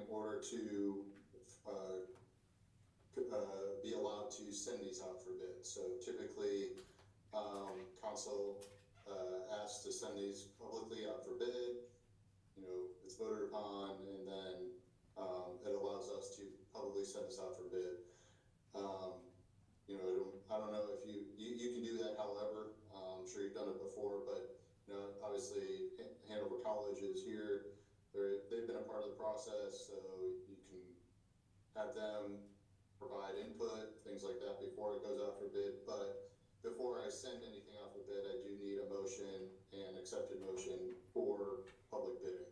order to be allowed to send these out for bid. So typically, council asks to send these publicly out for bid. You know, it's voted upon, and then it allows us to publicly send this out for bid. You know, I don't know if you can do that. However, I'm sure you've done it before, but you know, obviously Hanover College is here. They've been a part of the process, so you can have them provide input, things like that before it goes out for bid. But before I send anything out for bid, I do need a motion and accepted motion for public bidding.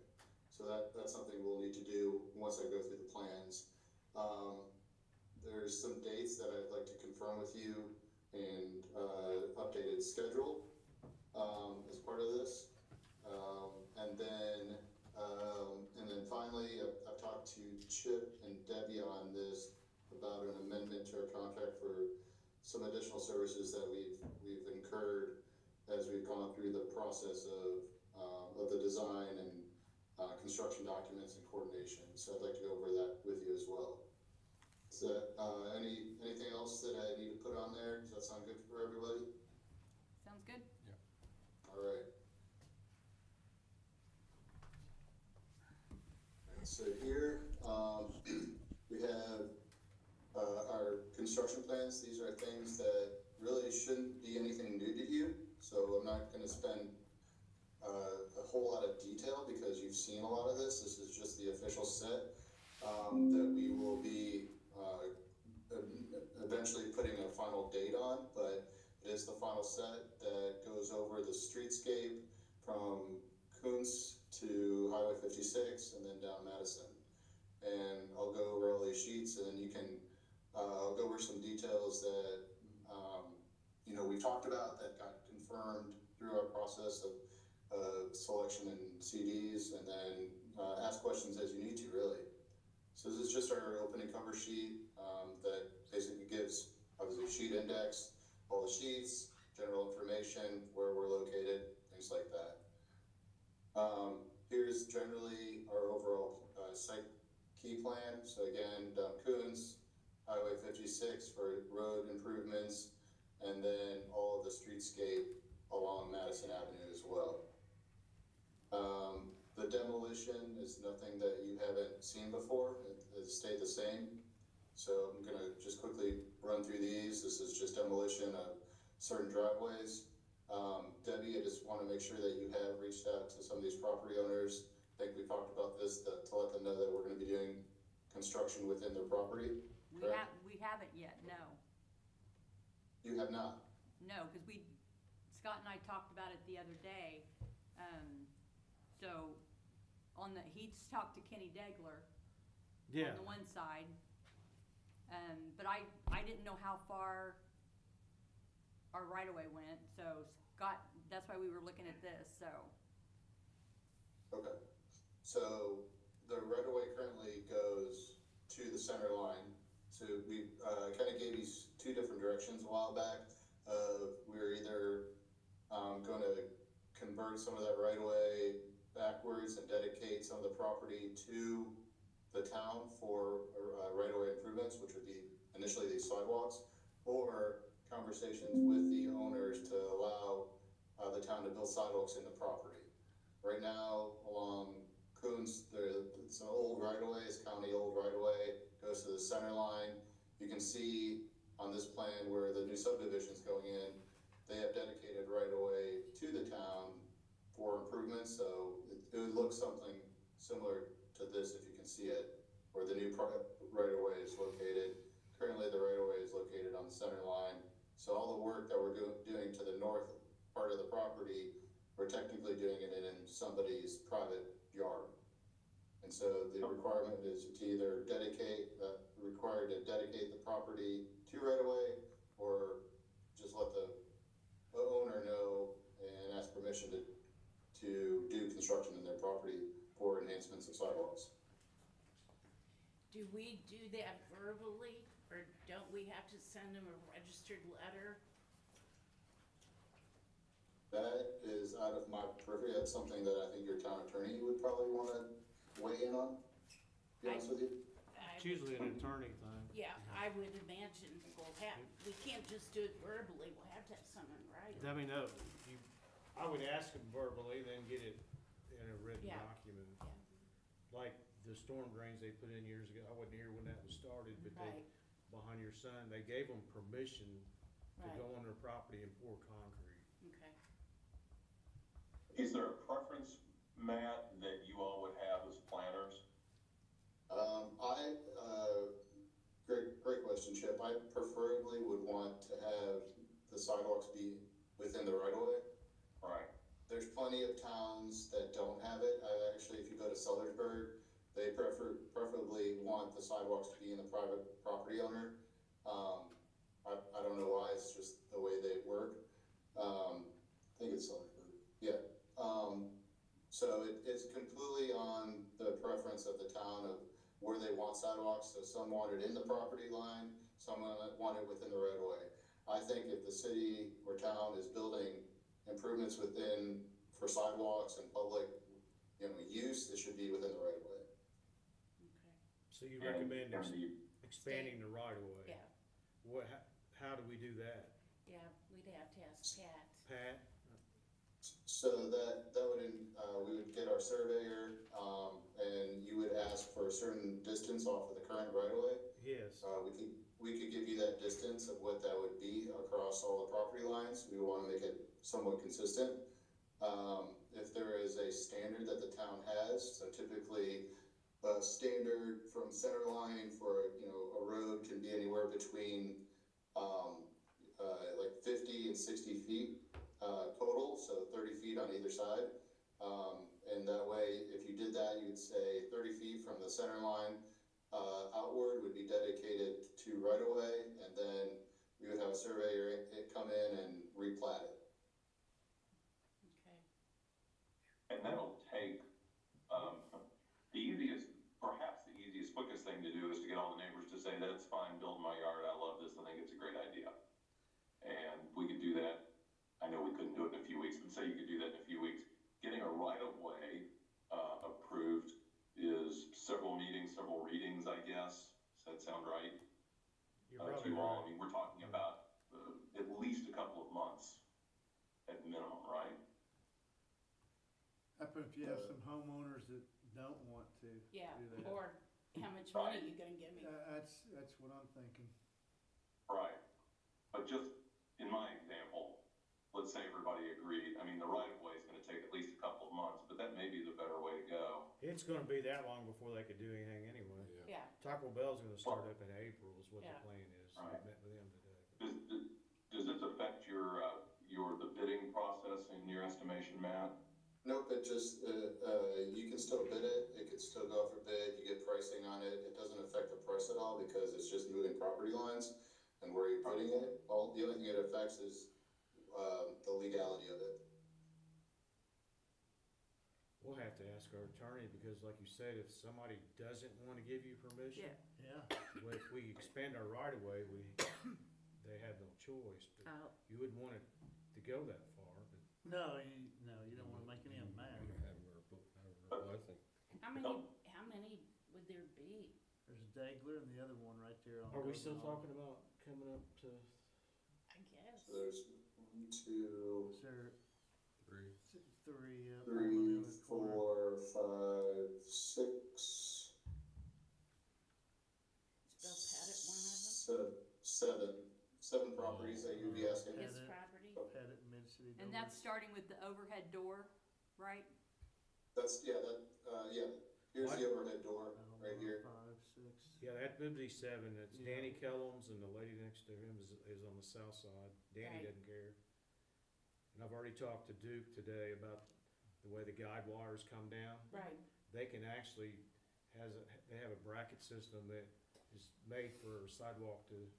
So that's something we'll need to do once I go through the plans. There's some dates that I'd like to confirm with you and updated schedule as part of this. And then finally, I've talked to Chip and Debbie on this about an amendment to our contract for some additional services that we've incurred as we've gone through the process of the design and construction documents and coordination. So I'd like to go over that with you as well. Is that anything else that I need to put on there? Does that sound good for everybody? Sounds good. Yeah. All right. So here we have our construction plans. These are things that really shouldn't be anything new to you. So I'm not going to spend a whole lot of detail because you've seen a lot of this. This is just the official set that we will be eventually putting a final date on, but it is the final set that goes over the streetscape from Kuntz to Highway 56 and then down Madison. And I'll go over all these sheets, and then you can, I'll go over some details that, you know, we've talked about that got confirmed through our process of selection and CDs, and then ask questions as you need to, really. So this is just our opening cover sheet that basically gives, obviously, sheet index, all the sheets, general information, where we're located, things like that. Here's generally our overall site key plan. So again, down Kuntz, Highway 56 for road improvements, and then all of the streetscape along Madison Avenue as well. The demolition is nothing that you haven't seen before. It has stayed the same. So I'm gonna just quickly run through these. This is just demolition of certain driveways. Debbie, I just want to make sure that you have reached out to some of these property owners. I think we talked about this to let them know that we're going to be doing construction within their property. We haven't yet, no. You have not? No, because Scott and I talked about it the other day. So he's talked to Kenny Degler on the one side. But I didn't know how far our right-of-way went, so Scott, that's why we were looking at this, so. Okay. So the right-of-way currently goes to the center line. So we kind of gave you two different directions a while back. We're either going to convert some of that right-of-way backwards and dedicate some of the property to the town for right-of-way improvements, which would be initially these sidewalks, or conversations with the owners to allow the town to build sidewalks in the property. Right now, along Kuntz, it's an old right-of-way, it's county old right-of-way, goes to the center line. You can see on this plan where the new subdivision is going in, they have dedicated right-of-way to the town for improvements. So it would look something similar to this if you can see it, where the new right-of-way is located. Currently, the right-of-way is located on the center line. So all the work that we're doing to the north part of the property, we're technically doing it in somebody's private yard. And so the requirement is to either required to dedicate the property to right-of-way, or just let the owner know and ask permission to do construction in their property for enhancements of sidewalks. Do we do that verbally, or don't we have to send them a registered letter? That is out of my purview. That's something that I think your town attorney would probably want to weigh in on. be honest with you. It's usually an attorney thing. Yeah, I would imagine we can't just do it verbally, we'll have to have someone write it. I mean, no, I would ask them verbally, then get it in a written Yeah. document. Yeah. Like the storm drains they put in years ago, I wasn't here when that was started, but they, Right, behind your son, they gave them permission to right, go on their property and pour concrete. okay. Is there a preference, Matt, that you all would have as planners? Great question, Chip. I preferably would want to have the sidewalks be within the right of way. Right. There's plenty of towns that don't have it. Actually, if you go to Sellersburg, they preferably want the sidewalks to be in the private property owner. I don't know why, it's just the way they work. I think it's Sellersburg, yeah. So it's completely on the preference of the town of where they want sidewalks. So some want it in the property line, some want it within the right of way. I think if the city or town is building improvements within, for sidewalks and public, use, it should be within the right of way. Okay, So you recommend And expanding the right of way? yeah, What, how do we do that? yeah, we'd have to ask Pat. Pat? So that would, we would get our surveyor, and you would ask for a certain distance off of the current right of way. Yes. We could give you that distance of what that would be across all the property lines. We want to make it somewhat consistent. If there is a standard that the town has, so typically a standard from center line for, a road can be anywhere between, like 50 and 60 feet, total, so 30 feet on either side. And that way, if you did that, you'd say 30 feet from the center line, outward would be dedicated to right of way, and then we would have a surveyor come in and replat it. Okay, and that'll take, perhaps the easiest, quickest thing to do is to get all the neighbors to say, that's fine, build my yard, I love this, I think it's a great idea. And we could do that. I know we couldn't do it in a few weeks, but say you could do that in a few weeks. Getting a right-of-way approved is several meetings, several readings, I guess. Does that sound right? You're To probably you all, I right. mean, we're talking about at least a couple of months at minimum, right? Happen if you have some homeowners that don't want to yeah, do that. or how much money you gonna give me? That's what I'm thinking. Right. But just in my example, let's say everybody agreed, I mean, the right-of-way is gonna take at least a couple of months, but that may be the better way to go. It's gonna be that long before they could do anything anyway. Yeah, Taco Bell's gonna start up in April is what the Yeah. plan is. I Right. met with them today. Does this affect the bidding process in your estimation, Matt? Nope, it just, you can still bid it, it could still go for bid, you get pricing on it, it doesn't affect the price at all because it's just moving property lines and where you're putting it. The only thing it affects is, the legality of it. We'll have to ask our attorney because like you said, if somebody doesn't wanna give you permission, Yeah. Yeah. well, if we expand our right of way, they have no choice. But Oh, you wouldn't want it to go that far, but No, you don't wanna make any of them mad. how many would there be? There's Dagler and the other one right there on. are we still Dover. talking about coming up to? I guess. So there's 1, 2, Is there three, yeah. 3, 4, 5, 6, Spell Pat at one of them? 7 properties that you'd be asking. Yeah. His Pat property? Pettit, Mid-City. and Dover. that's starting with the overhead door, right? That's, here's the overhead door, right here. 5, 6. Yeah, that would be 7. It's Yeah. Danny Kellums and the lady next to him is on the south side. Danny Right. doesn't care. And I've already talked to Duke today about the way the guide wires come down. Right, They can actually, they have a bracket system that is made for a sidewalk to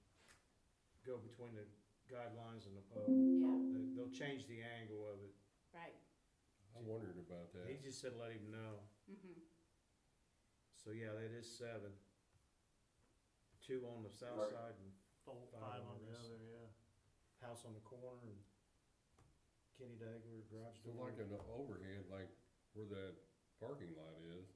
go between the guidelines and the pole. yeah, They'll change the angle of it. right, I wondered about that. He just said let him know. mm-hmm, So yeah, that is 7. 2 on the south Right. side and 5 on the this. other, yeah. house on the corner and Kenny Dagler garage So door. like an overhead, like where that parking lot is,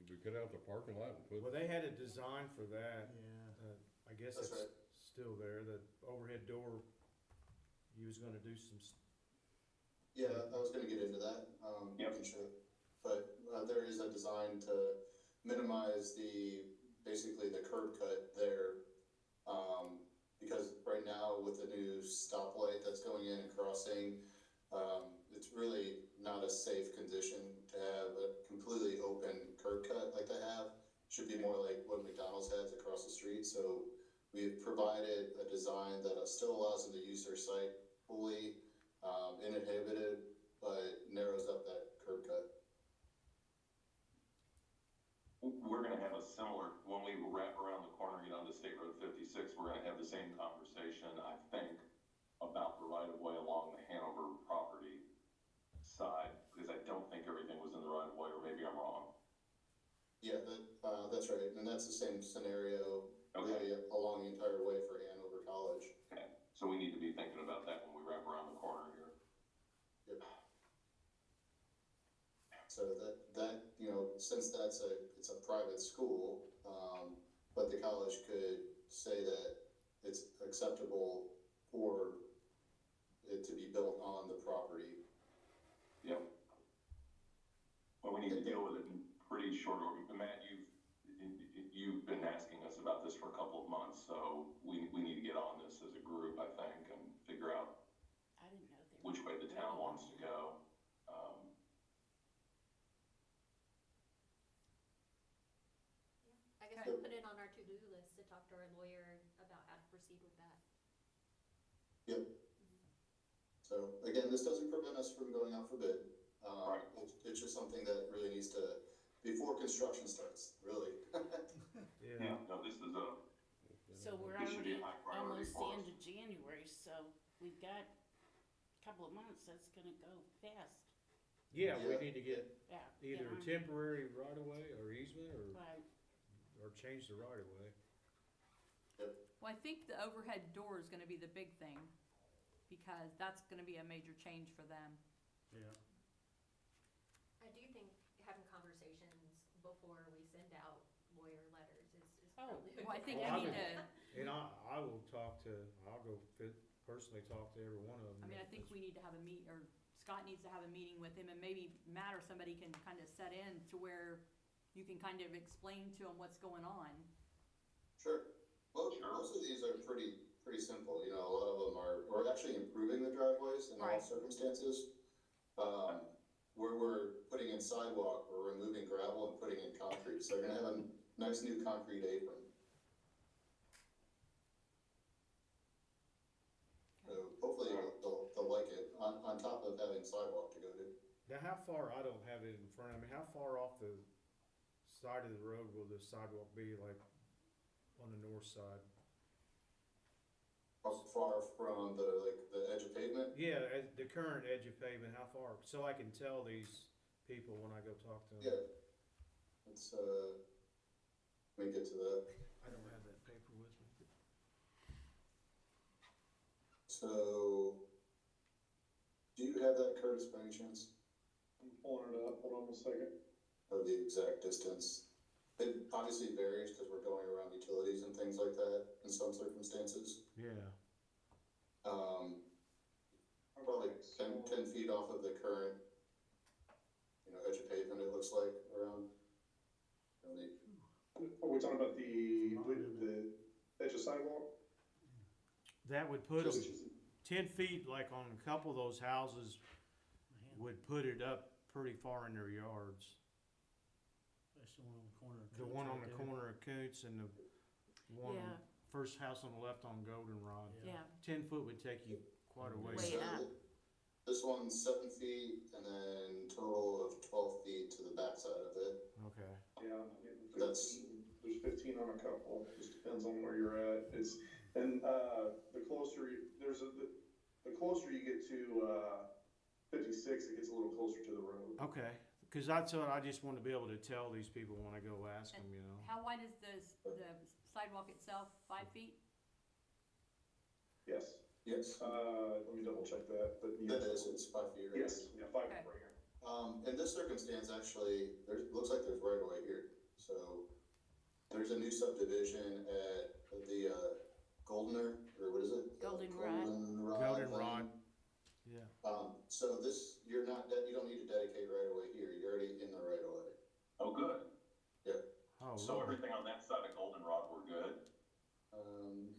do we cut out the parking lot and put, Well, they had a design for that. Yeah. I guess That's it's right. still there, the overhead door, you was gonna do some, Yeah, I was gonna get into that, Yep. I can show, but, there is a design to minimize basically the curb cut there. Because right now with the new stoplight that's going in and crossing, it's really not a safe condition to have a completely open curb cut like they have. Should be more like what McDonald's has across the street, so we've provided a design that still allows them to use their site fully, uninhibited, but narrows up that curb cut. We're gonna have a similar, when we wrap around the corner and get onto State Road 56, we're gonna have the same conversation, I think, about the right of way along the Hanover property side, because I don't think everything was in the right of way, or maybe I'm wrong. Yeah, that's right, and that's the same scenario really along the entire way for Hanover College. Okay, so we need to be thinking about that when we wrap around the corner here. Yep. So that, since it's a private school, but the college could say that it's acceptable for it to be built on the property. Yep. Well, we need to deal with it in pretty short order. Matt, you've been asking us about this for a couple of months, so we need to get on this as a group, I think, and figure out I didn't know they were. which way the town wants to go. I guess we'll put it on our to-do list to talk to our lawyer about how to proceed with that. Yep. So again, this doesn't prevent us from going out for bid. Right. It's just something that really needs to, before construction starts, really. Yeah, no, this is So we're This should be already a high priority almost the for end us. of January, so we've got a couple of months, that's gonna go fast. yeah, we Yeah. need to get Yeah. either get on. temporary right of way or easement Right, or change the right of way. Well, I think the overhead door is gonna be the big thing, because that's gonna be a major change for them. Yeah. I do think having conversations before we send out lawyer letters is Oh, probably. a Well, I good think Well, you I need would- to, And I will I'll go personally talk to every one of them. I mean, I think we need to have or Scott needs to have a meeting with him, and maybe Matt or somebody can kind of set in to where you can kind of explain to them what's going on. Sure. Well, Sure. most of these are pretty simple, a lot of them we're actually improving the driveways in all Right. circumstances. Where we're putting in sidewalk, we're removing gravel and putting in concrete, so they're gonna have a nice new concrete apron. So hopefully they'll like it, on top of having sidewalk to go to. Now, how far, I don't have it in front of me, how far off the side of the road will the sidewalk be, like, on the north side? How far from the edge of pavement? Yeah, at the current edge of pavement, how far, so I can tell these people when I go talk to them. Yeah. It's, let me get to that. I don't have that paper with me. So, do you have that, Curtis, by any chance? I'm pulling it up, hold on a second. Of the exact distance? It obviously varies because we're going around utilities and things like that in some circumstances. Yeah. Probably 10 feet off of the current, edge of pavement, it looks like, around. Are we talking about the edge of sidewalk? That would put them Just- 10 feet, like on a couple of those houses, would put it up pretty far in their yards. That's the one on the corner. of The Coates one on right the there. corner of Coots and the one, Yeah. first house on the left on Goldenrod. yeah, 10 foot would take you quite a ways. Way So up. This one's 7 feet and then total of 12 feet to the backside of it. Okay. Yeah, I'm getting That's- 15, there's 15 on a couple, just depends on where you're at. The closer you get to, 56, it gets a little closer to the road. Okay, because that's what I just want to be able to tell these people when I go ask them, How wide is the sidewalk itself? 5 feet? Yes, Yes, let me double check that, but that yes. is, it's 5 feet. Right? Yes, yeah, 5 Okay. right here. In this circumstance, actually, looks like there's right away here. So there's a new subdivision at the, Goldener, or what is it? Goldenrod. Goldenrod. Lane. Yeah. So this, you don't need to dedicate right away here, you're already in the right of way. Oh, good. Yep. Oh, So really? everything on that side of Goldenrod, we're good?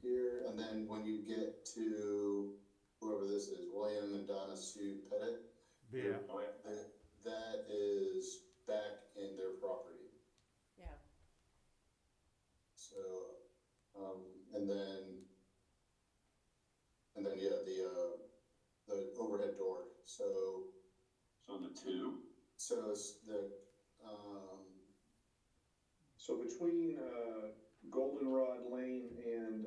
Here, and then when you get to whoever this is, William and Donna Sue Pettit, Yeah. Oh, yeah. that is back in their property. Yeah. So, and then, yeah, the overhead door, so So the two, it's So between, Goldenrod Lane and,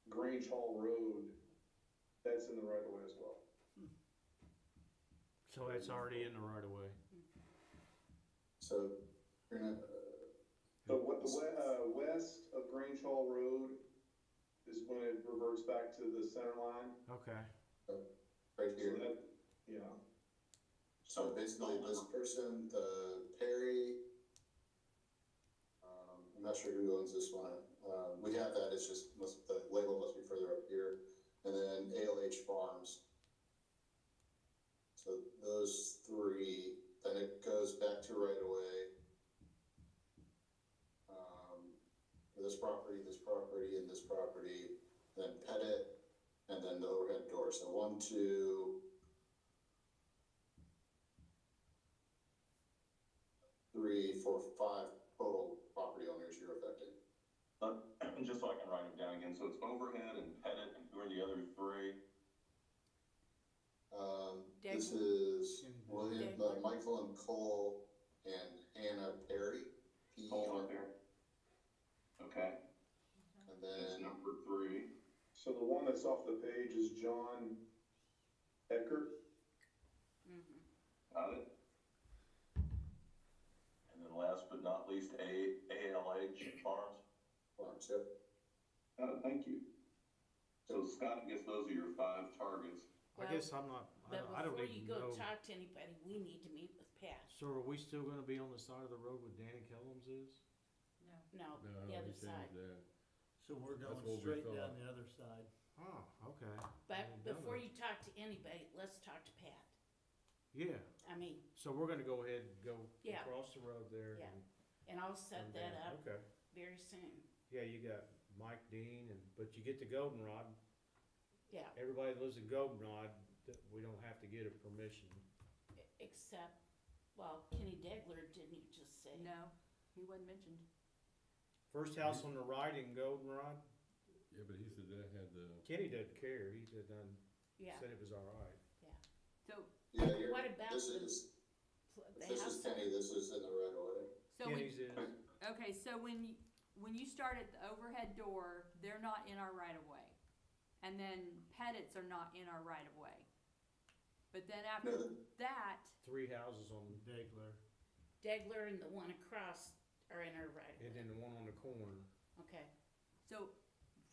Grange Hall Road, that's in the right of way as well. So it's already in the right of way. so you're gonna, The west of Grange Hall Road is when it reverts back to the center line. Okay. right So here. that, yeah. So basically, this person, the Perry, I'm not sure who owns this one. We have that, it's just, the label must be further up here. And then ALH Farms. So those three, then it goes back to right away. This property, and this property, then Pettit, and then the overhead door. So 1, 2, 3, 4, 5 total property owners you're affecting. just so I can write them down again, so it's Overhead and Pettit, and who are the other three? This Degler. is William, Degler. Michael and Cole and Hannah Perry, Hold on P-E-R, there. Okay, and that's then, number 3. So the one that's off the page is John Eckert. Got it. And then last but not least, ALH Farms. Farms, yep. Thank you. So Scott, I guess those are your 5 targets. I guess I'm not, But I don't before you even go know. talk to anybody, we need to meet with Pat. So are we still gonna be on the side of the road where Danny Kellums is? No. No, No, the other we changed side. that. So we're That's going what we straight thought. down the other side. Oh, okay. But I didn't know before that. you talk to anybody, let's talk to Pat. Yeah, I mean, so we're gonna go ahead and go Yeah. across the road there Yeah. and and I'll set come that down. up Okay. very soon. Yeah, you got Mike Dean but you get to Goldenrod, Yeah, everybody that lives in Goldenrod, we don't have to get a permission. except, well, Kenny Degler, didn't you just say? No, he wasn't mentioned. First house on the right in Goldenrod, Yeah, but he said that had the, Kenny didn't care, he said Yeah, said it was all right. So, Yeah, you're, What about this the- is, the this house. is Kenny, this is in the right of way. so when, Kenny's is, okay, so when you start at the overhead door, they're not in our right of way. And then Pettit's are not in our right of way. But then after No, that, 3 houses on, Degler. Degler and the one across are in our right of and way. then the one on the corner, Okay, so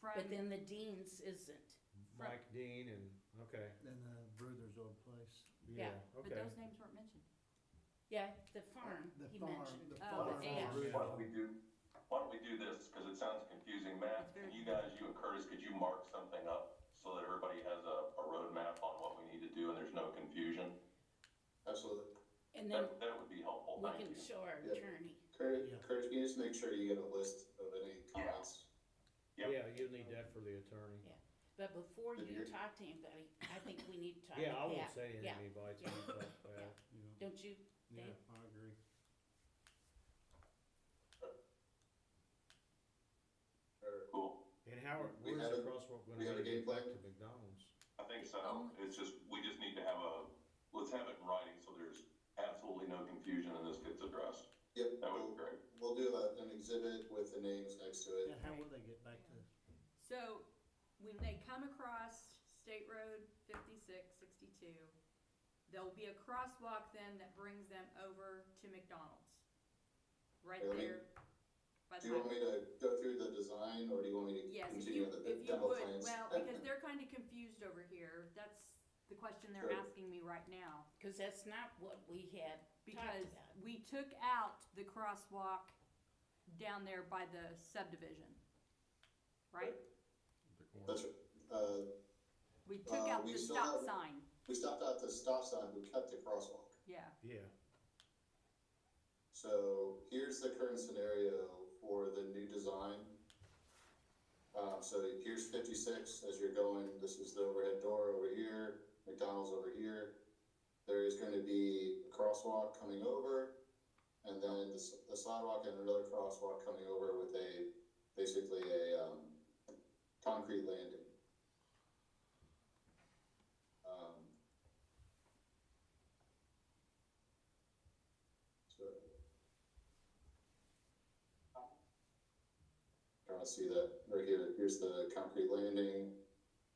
from, but then the Dean's isn't. Mike Dean okay, Then the Brother's old place. yeah, Yeah, but okay. those names weren't mentioned. Yeah, the farm, The he farm, mentioned. the Oh, farm. yeah. Why don't we do this, cause it sounds confusing, Matt, It's very can you guys, you and Curtis, could you mark something up so that everybody has a roadmap on what we need to do and there's no confusion? Absolutely. And then That would be helpful, we thank can you. show our Yeah. attorney. Curtis, Yeah. Curtis, you just make sure you get a list of any comments. Yep. Yeah, you'll need that for the attorney. But before Did you you- talk to anybody, I think we need to talk to Yeah, I won't Pat. say anything Yeah. to anybody till you talk to Yeah. Pat. You know, Don't you? yeah, Dave? I agree. Cool, And Howard, We where's have the a- crosswalk we gonna have a be game back plan? to McDonald's? I think so, Um, it's just, we just need to have let's have it in writing so there's absolutely no confusion and this gets addressed. Yep, That would be great. we'll do an exhibit with the names next to it. Yeah, how will they get back to? So when they come across State Road 56, 62, there'll be a crosswalk then that brings them over to McDonald's. Right Really? there. By the Do you want time- me to go through the design, or do you want me to Yes, if continue you, with the if you demo would, plans? well, because they're kinda confused over here, that's, the question they're Sure. asking me right now. Cause that's not what we had talked Because about. we took out the crosswalk down there by the subdivision, right? The corner. That's right. We took out we the still stop have- sign, We stopped at the stop sign, we kept the crosswalk. yeah. Yeah. So here's the current scenario for the new design. So here's 56 as you're going, this is the overhead door over here, McDonald's over here. There is going to be a crosswalk coming over, and then the sidewalk and another crosswalk coming over with basically a concrete landing. So trying to see that right here. Here's the concrete landing,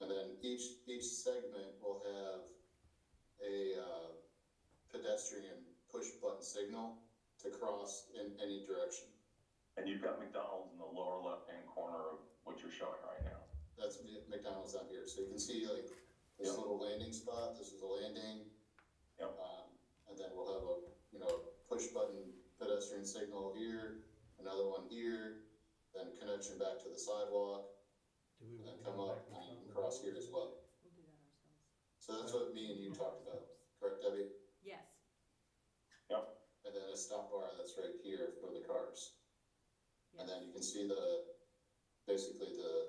and then each segment will have a pedestrian push button signal to cross in any direction. And you've got McDonald's in the lower left-hand corner of what you're showing right now. That's McDonald's down here, so you can see like this Yep. little landing spot. This is a landing. Yep. And then we'll have a push button pedestrian signal here, another one here, then connection back to the sidewalk, Do we and then want come to go up back and to you can cross here as well. We'll do that ourselves. So that's what me and you talked about, correct, Debbie? Yes, Yep. And then a stop bar that's right here for the cars. And yes. then you can see basically the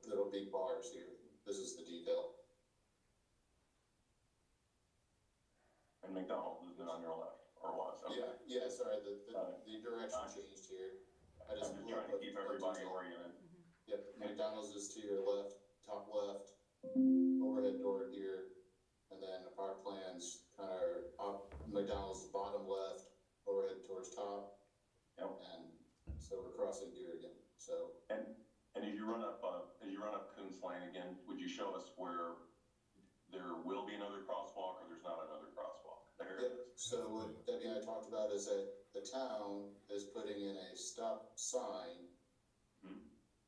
little big bars here. This is the detail. And McDonald's is on your left, or was, okay. Yeah, sorry, the Alright. direction changed here. I I'm just trying to keep everybody oriented. Yep, McDonald's is to your left, top left, overhead door here, and then our plans kind of up, McDonald's bottom left, overhead towards top. Yep. And so we're crossing here again, so. And as you run up Coons Lane again, would you show us where there will be another crosswalk or there's not another crosswalk? There it is. So what Debbie and I talked about is that the town is putting in a stop sign, Hmm.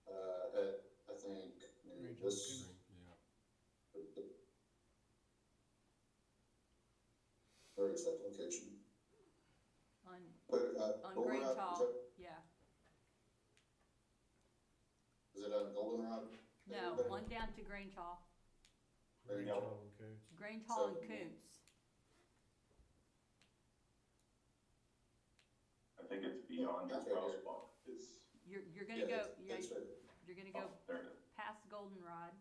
at, I think, maybe this, Yeah. where is that location? On On Grange Hall, yeah. Is it on Goldenrod? No, one down to Grange Hall. There you Grange go. Hall and Coons. Grange Hall and So- Koontz. I think it's beyond your That's right here. crosswalk. It's, You're gonna go, It's right. you're gonna go Oh, there it is. past Goldenrod.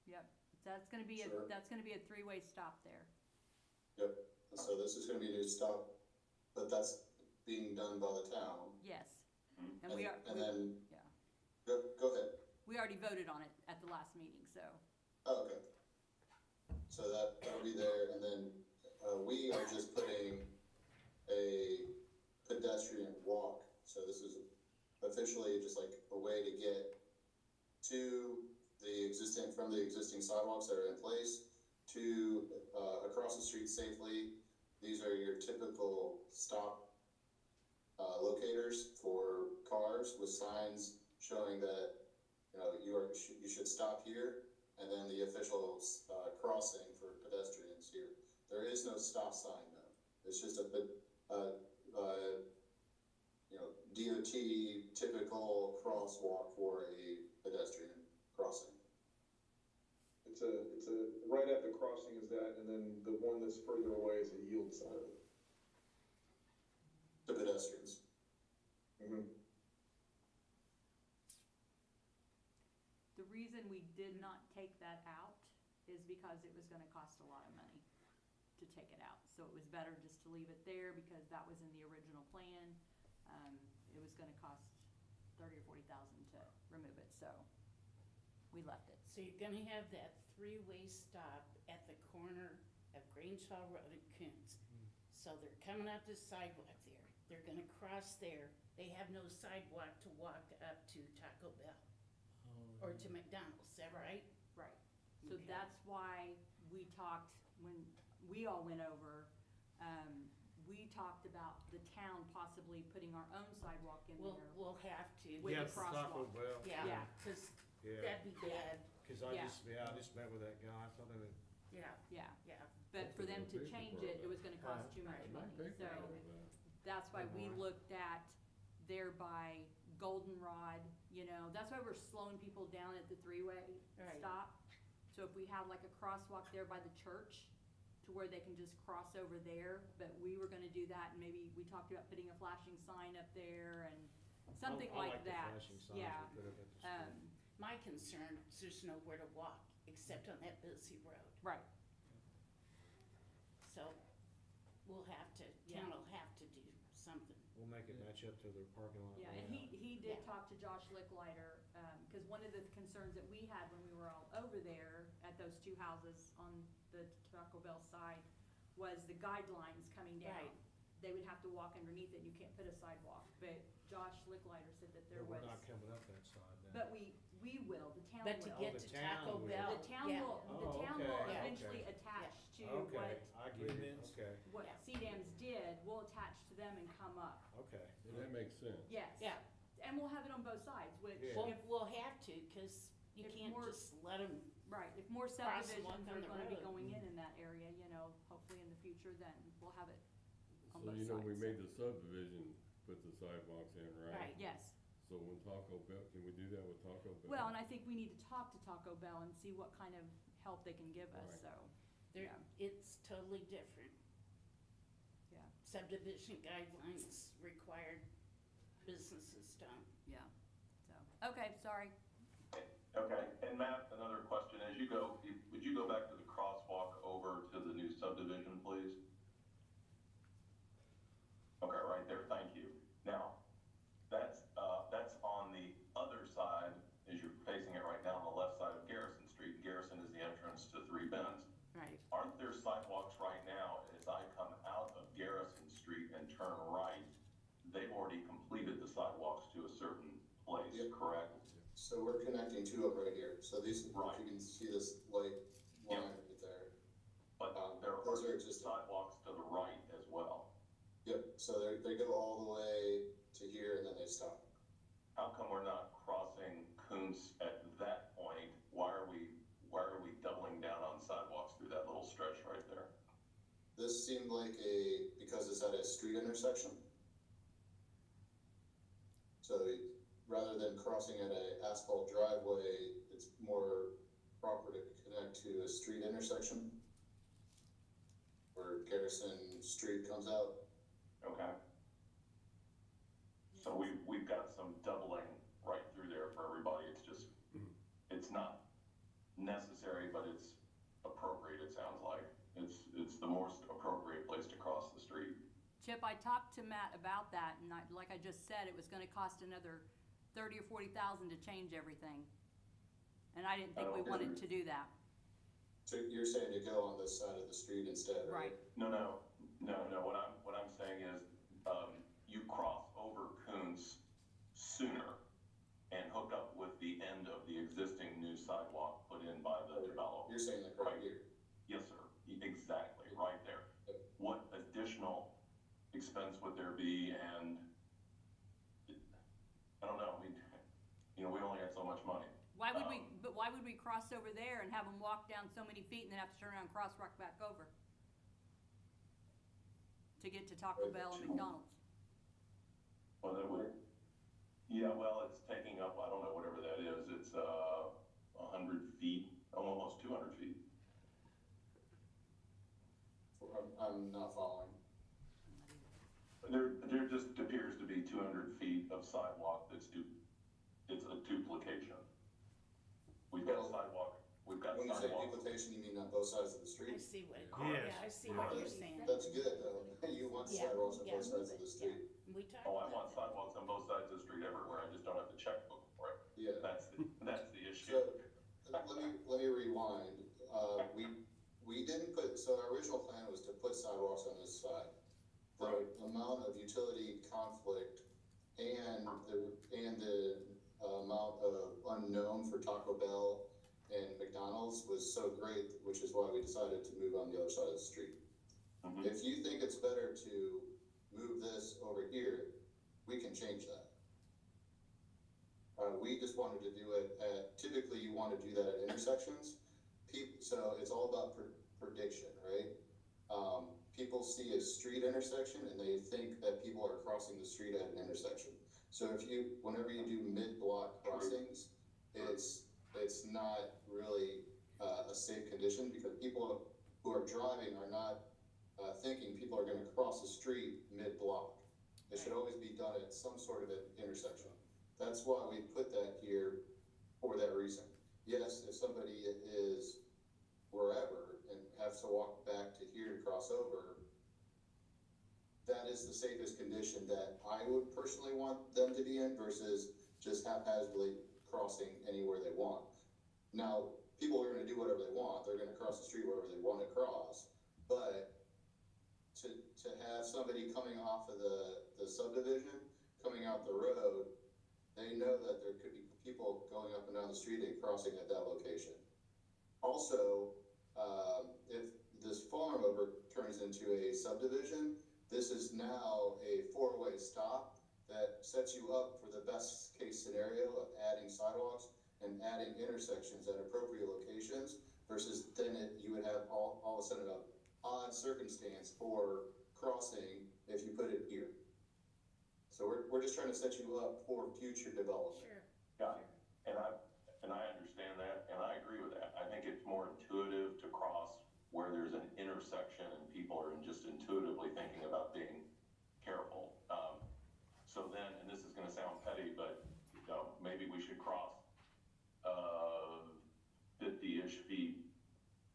Yep, that's gonna be Sure. that's gonna be a three-way stop there. Yep, and so this is gonna be a new stop, but that's being done by the town. Yes. Mhm. And we are, And then, yeah, go ahead. we already voted on it at the last meeting, so. Oh, okay. So that'll be there, and then, we are just putting a pedestrian walk. So this is officially just like a way to get from the existing sidewalks that are in place to, across the street safely. These are your typical stop, locators for cars with signs showing that, you should stop here, and then the official, crossing for pedestrians here. There is no stop sign though. It's just DOT typical crosswalk for a pedestrian crossing. it's right at the crossing is that, and then the one that's further away is a yield sign. To pedestrians. Mm-hmm. The reason we did not take that out is because it was gonna cost a lot of money to take it out. So it was better just to leave it there because that was in the original plan. It was gonna cost $30,000 or $40,000 to remove it, so we left it. So you're gonna have that three-way stop at the corner of Grange Hall Road and Coons. So they're coming out the sidewalk there, they're gonna cross there, they have no sidewalk to walk up to Taco Bell or to McDonald's, is that right? Right. So Okay. that's why we talked, when we all went over, we talked about the town possibly putting our own sidewalk in there. We'll have to. With Yeah, the Taco crosswalk. Bell. Yeah, Yeah. cause Yeah. that'd be bad. Cause I just met with that guy, I thought it would, Yeah, yeah. yeah. But for them to change it, it was gonna cost too much Right. money, Might pay so for all of that. that's why we Right. looked at there by Goldenrod, you know, that's why we're slowing people down at the three-way Right. stop. So if we have like a crosswalk there by the church, to where they can just cross over there, but we were gonna do that, and maybe we talked about putting a flashing sign up there and something I like like the that, flashing signs yeah. we put up at the school. My concern is there's nowhere to walk except on that busy road. Right, So we'll have to, Yeah. town will have to do something. We'll make it match up to their parking lot. yeah, and layout. he did Yeah. talk to Josh Licklider, cause one of the concerns that we had when we were all over there at those two houses on the Taco Bell side was the guidelines coming down. Right. They would have to walk underneath it, you can't put a sidewalk, but Josh Licklider said that there But was. we're not coming up that side now. But we will, the town will. But to get the to town Taco will. Bell, The town yeah. will, Oh, the town okay, will yeah. eventually okay. attach to Okay, I get it, Agreements. okay, what Yeah. CDAMs did, we'll attach to them and come up, okay. Yeah, that makes sense. yes. Yeah. And we'll have it on both sides, which Yeah. Well, if, we'll have to, cause you If can't more- just let them, right, if more Cross and walk subdivisions on are the gonna be road. going in that area, you know, hopefully in the future, then we'll have it on So both you know, we sides. made the subdivision, put the sidewalks in, right? Right. Yes, So when Taco Bell, can we do that with Taco Bell? well, and I think we need to talk to Taco Bell and see what kind of help they can give us, Right. so, they're, Yeah. it's totally different. yeah, Subdivision guidelines required businesses don't. yeah, so, okay, sorry. Okay, and Matt, another question, as you go, would you go back to the crosswalk over to the new subdivision, please? Okay, right there, thank you. Now, that's on the other side, as you're facing it right now, on the left side of Garrison Street. Garrison is the entrance to Three Bends. Right. Aren't there sidewalks right now, as I come out of Garrison Street and turn right, they've already completed the sidewalks to a certain place, Yep. correct? So we're connecting two up right here, so these, if Right. you can see this light line Yep. right there. But there Those are are existing. sidewalks to the right as well. Yep, so they go all the way to here and then they stop. How come we're not crossing Kuntz at that point? Why are we doubling down on sidewalks through that little stretch right there? This seemed like because it's at a street intersection. So rather than crossing at a asphalt driveway, it's more proper to connect to a street intersection where Garrison Street comes out. Okay? So we've got some doubling right through there for everybody. It's just, it's not necessary, but it's appropriate, it sounds like. It's the most appropriate place to cross the street. Chip, I talked to Matt about that, and like I just said, it was gonna cost another 30 or 40,000 to change everything. And I didn't think we Okay. wanted to do that. So you're saying to go on this side of the street instead, right? No, what I'm saying is, you cross over Kuntz sooner and hook up with the end of the existing new sidewalk put in by the developer. You're saying like right here. Yes, sir, exactly, right there. Yep. What additional expense would there be, and, I don't know, we only have so much money. Why would we cross over there and have them walk down so many feet and then have to turn around and cross walk back over? To get to Taco Bell and McDonald's. Well, that would, yeah, well, it's taking up, I don't know, whatever that is, it's, 100 feet, almost 200 feet. I'm not following. There just appears to be 200 feet of sidewalk it's a duplication. We've got sidewalk, When you say sidewalk. duplication, you mean on both sides of the I street? see what, Yes. yeah, I see what you're That's- saying. That's good, though. You want Yeah, sidewalks on yeah, both sides of the yeah. street. We talked Oh, I about want that. sidewalks on both sides of the street everywhere, I just don't have the checkbook for it. Yeah. That's the issue. So, let me rewind. We didn't put, so our original plan was to put sidewalks on this side. The amount of utility conflict and the amount of unknown for Taco Bell and McDonald's was so great, which is why we decided to move on the other side of the street. Mhm. If you think it's better to move this over here, we can change that. we just wanted to do it at, typically you want to do that at intersections. So it's all about prediction, right? People see a street intersection and they think that people are crossing the street at an intersection. So whenever you do mid-block crossings, it's not really a safe condition, because people who are driving are not thinking people are gonna cross the street mid-block. It should always be done at some sort of an intersection. That's why we put that here, for that reason. Yes, if somebody is wherever and has to walk back to here to cross over, that is the safest condition that I would personally want them to be in, versus just haphazardly crossing anywhere they want. Now, people are gonna do whatever they want. They're gonna cross the street wherever they wanna cross, but to have somebody coming off of the subdivision, coming out the road, they know that there could be people going up and down the street and crossing at that location. Also, if this farm over turns into a subdivision, this is now a four-way stop that sets you up for the best case scenario of adding sidewalks and adding intersections at appropriate locations, versus then you would have all of a sudden an odd circumstance for crossing if you put it here. So we're just trying to set you up for future development. Sure. Yeah, and I understand that, and I agree with that. I think it's more intuitive to cross where there's an intersection and people are just intuitively thinking about being careful. So then, and this is gonna sound petty, but maybe we should cross 50-ish feet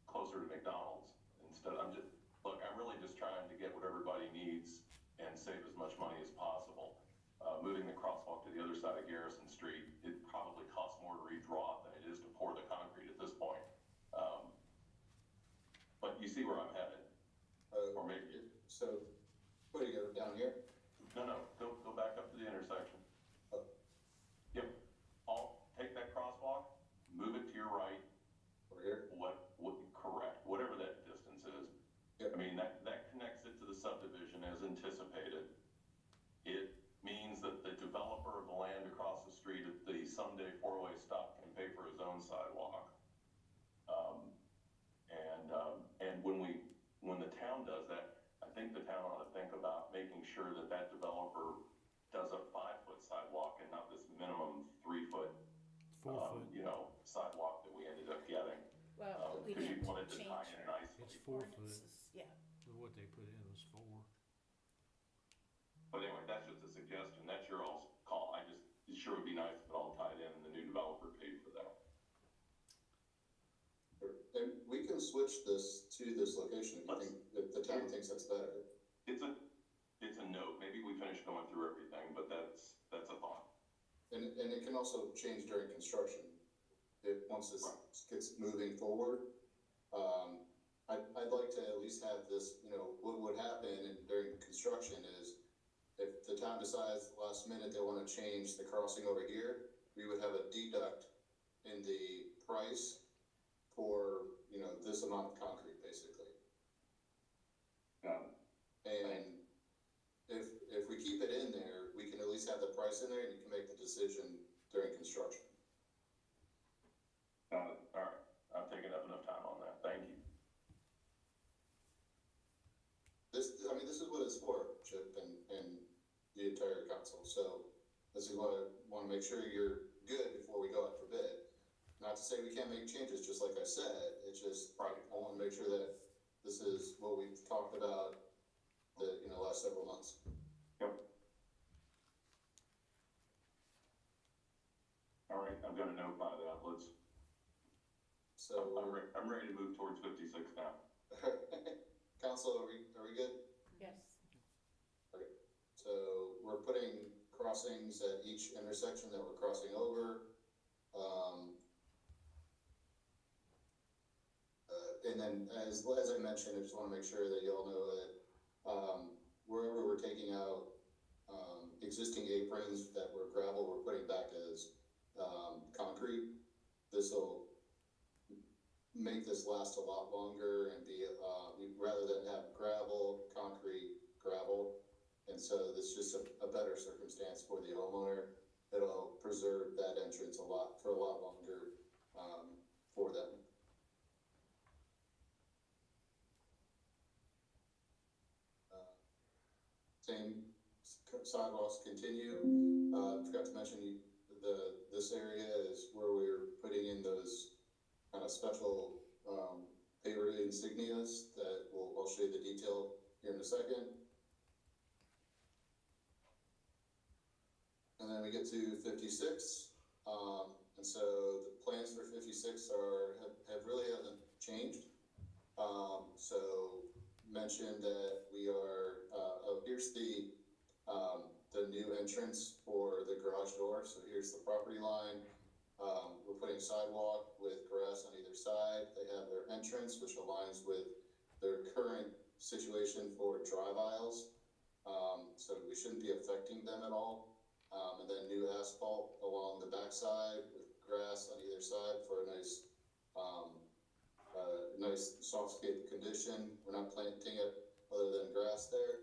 closer to McDonald's instead. I'm really just trying to get what everybody needs and save as much money as possible. Moving the crosswalk to the other side of Garrison Street, it probably costs more to redraw it than it is to pour the concrete at this point. But you see where I'm headed. Or maybe. So, where do you go, down here? No, go back up to the intersection. Oh. Yep, take that crosswalk, move it to your right. Over here? Correct, whatever that distance is. Yep. I mean, that connects it to the subdivision as anticipated. It means that the developer of the land across the street at the someday four-way stop can pay for his own sidewalk. And when the town does that, I think the town ought to think about making sure that that developer does a 5-foot sidewalk and not this minimum 3-foot, 4 foot. sidewalk that we ended up getting. Well, we Because you need wanted to to change tie in our nicely. It's 4 foot. ordinances, yeah. What they put in was 4. But anyway, that's just a suggestion. That's your all's call. It sure would be nice if it all tied in and the new developer paid for that. And we can switch this to this location if the town thinks that's better. It's a note. Maybe we finish going through everything, but that's a thought. And it can also change during construction. Once this gets moving forward, I'd like to at least have this, what would happen during construction is, if the town decides last minute they want to change the crossing over here, we would have a deduct in the price for, this amount of concrete, basically. Yeah. And if we keep it in there, we can at least have the price in there and you can make the decision during construction. All right. I've taken up enough time on that. Thank you. This is what it's for, Chip, and the entire council. So this is what I want to make sure you're good before we go out for bid. Not to say we can't make changes, just like I said. It's just, I want to make sure that this is what we've talked about the last several months. Yep. All right, I'm gonna notify the outlets. So I'm ready to move towards 56 now. council, are we good? Yes. Okay. So we're putting crossings at each intersection that we're crossing over. And then, as I mentioned, I just want to make sure that you all know that wherever we're taking out existing aprons that were gravel, we're putting back as concrete. This will make this last a lot longer and be rather than have gravel, concrete, gravel. And so this is just a better circumstance for the homeowner. It'll preserve preserve that entrance for a lot longer, for them. Same sidewalks continue. Forgot to mention this area is where we're putting in those kind of special paver insignias that I'll show you the detail here in a second. And then we get to 56. And so the plans for 56 really haven't changed. So mentioned that we are, here's the new entrance for the garage door. So here's the property line. We're putting sidewalk with grass on either side. They have their entrance, which aligns with their current situation for drive aisles. So we shouldn't be affecting them at all. And then new asphalt along the backside with grass on either side for a nice softscape condition. We're not planting it other than grass there.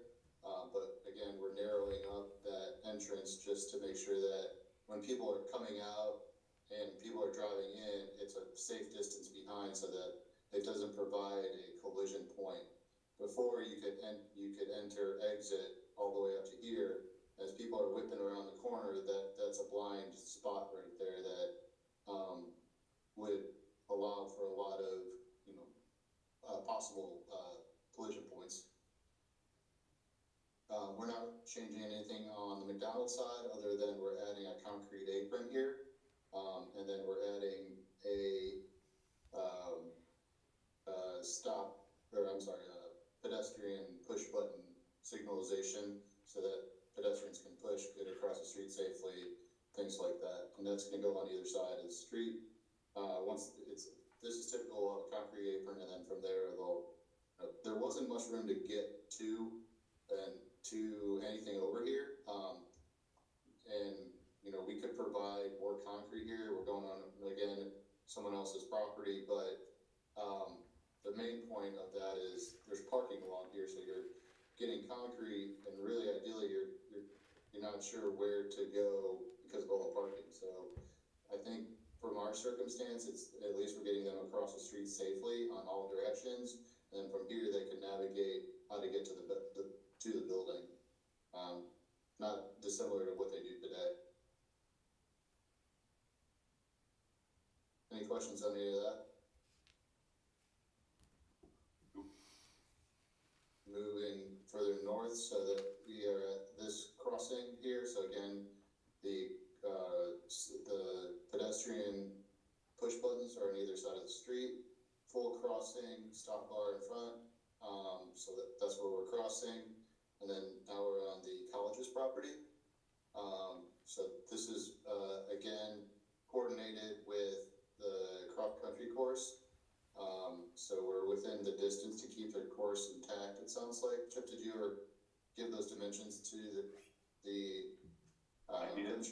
But again, we're narrowing up that entrance just to make sure that when people are coming out and people are driving in, it's a safe distance behind so that it doesn't provide a collision point. Before you could enter, exit all the way up to here. As people are whipping around the corner, that's a blind spot right there that would allow for a lot of possible collision points. We're not changing anything on the McDonald's side other than we're adding a concrete apron here, and then we're adding a pedestrian push button signalization so that pedestrians can push, get across the street safely, things like that. And that's going to go on either side of the street. This is typical of a concrete apron, and then from there there wasn't much room to get to anything over here. And we could provide more concrete here. We're going on again someone else's property, but the main point of that is there's parking along here, so you're getting concrete, and really ideally you're not sure where to go because of all the parking. So I think from our circumstance, it's at least we're getting them across the street safely on all directions, and then from here they can navigate how to get to the building. Not dissimilar to what they do today. Any questions on any of that? Moving further north so that we are at this crossing here. So again, the pedestrian push buttons are on either side of the street. Full crossing, stop bar in front. So that's where we're crossing. And then now we're on the college's property. So this is again coordinated with the cross country course. So we're within the distance to keep their course intact. It sounds like, Chip, did you ever give those dimensions to the I did.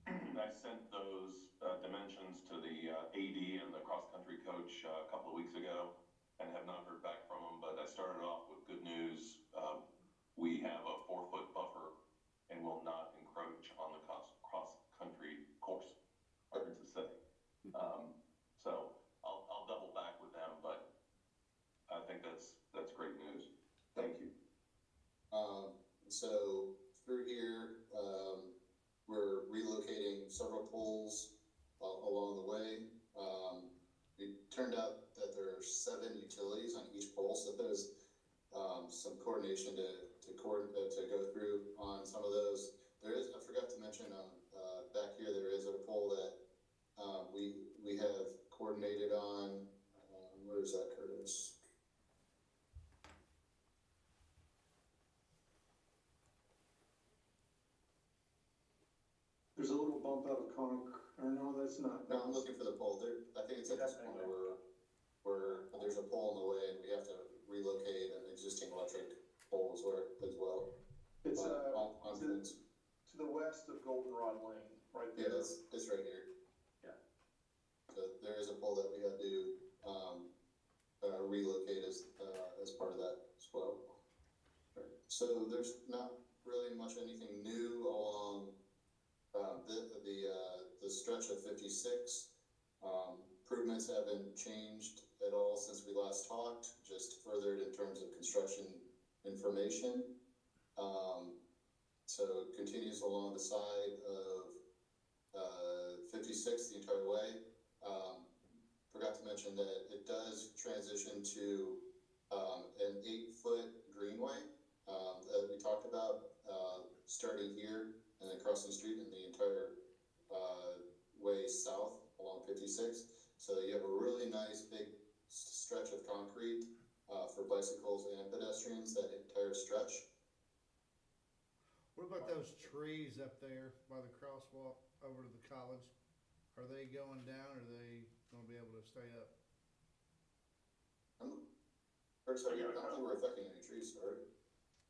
I sent those dimensions to the AD and the cross-country coach a couple of weeks ago and have not heard back from them, but I started off with good news. We have a 4-foot buffer and will not encroach on the cross-country course, hard to say. So I'll double back with them, but I think that's great news. Thank you. So through here, we're relocating several poles along the way. It turned out that there are 7 utilities on each pole, so there's some coordination to go through on some of those. There is, I forgot to mention back here, there is a pole that we have coordinated on. Where is that, Curtis? There's a little bump out of or no, that's not. No, I'm looking for the pole there. I think it's at this corner where there's a pole in the way and we have to relocate an existing electric pole as well. It's on to the west of Goldenrod Lane, right there. Yeah, it's right here. Yeah. So there is a pole that we had to relocate as part of that as well. Right. So there's not really much anything new along the 56. Improvements haven't changed at all since we last talked, just furthered in terms of construction information. So it continues along the side of 56 the entire way. Forgot to mention that it does transition to an 8-foot greenway that we talked about, starting here and then crossing the street and the entire way south along 56. So you have a really nice big stretch of concrete for bicycles and pedestrians, that entire stretch. What about those trees up there by the crosswalk over to the college? Are they going down, or are they gonna be able to stay up? First, I don't think we're affecting any trees, sorry.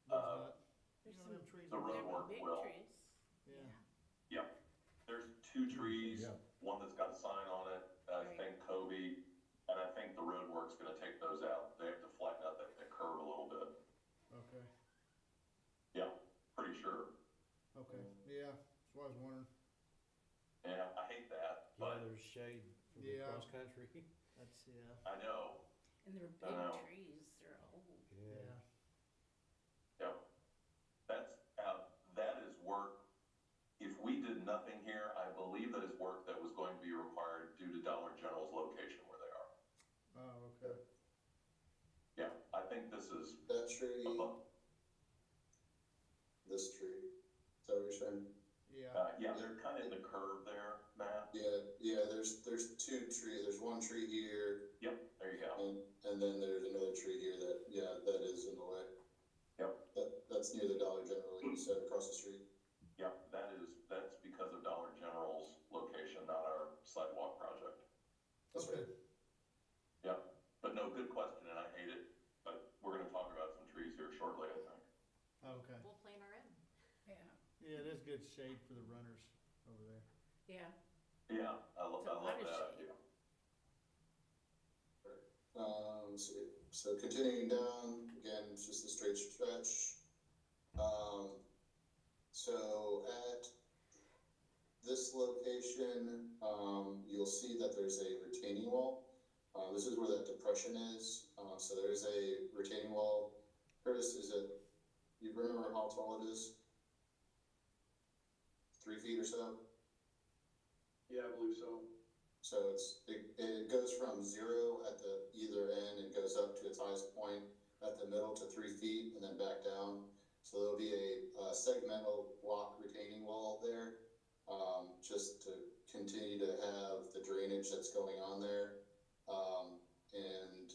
There's not? There's You know, some, them trees the over road there? work big will. trees. Yeah. Yeah, there's 2 trees, Yeah. one that's got a sign on it, I Right. think Kobe, and I think the road work's gonna take those out. They have to flatten out that curve a little bit. Okay, Yeah, pretty sure. okay, yeah, that's what I was wondering. Yeah, I hate that, Yeah, but there's shade for the Yeah. cross country. That's, yeah, I know, And they're I know. big trees, they're old. yeah. yeah. That is work, if we did nothing here, I believe that is work that was going to be required due to Dollar General's location where they are. Oh, okay. Yeah, I think this is That tree, above, this tree, is that what you're saying? Yeah, yeah, they're kind of in the curve there, Matt. Yeah, there's 2 trees, there's one tree here, Yep, there you go. and then there's another tree here that is in the way. Yep. That's near the Dollar General, like you said, across the street. Yep, that's because of Dollar General's location, not our sidewalk project. That's right. okay, Yep, but no, good question, and I hate it, but we're gonna talk about some trees here shortly, I think. okay. We'll plan our own. Yeah, Yeah, it is good shade for the runners over there. yeah. Yeah, I love It's a lot of that shade. idea. Let's see, so continuing down, again, it's just a straight stretch. So at this location, you'll see that there's a retaining wall. This is where that depression is, so there is a retaining wall. Curtis, you remember how tall it is? 3 feet or so? Yeah, I believe so. So it goes from 0 at the either end and goes up to its highest point at the middle to 3 feet and then back down. So there'll be a segmental block retaining wall there, just to continue to have the drainage that's going on there. And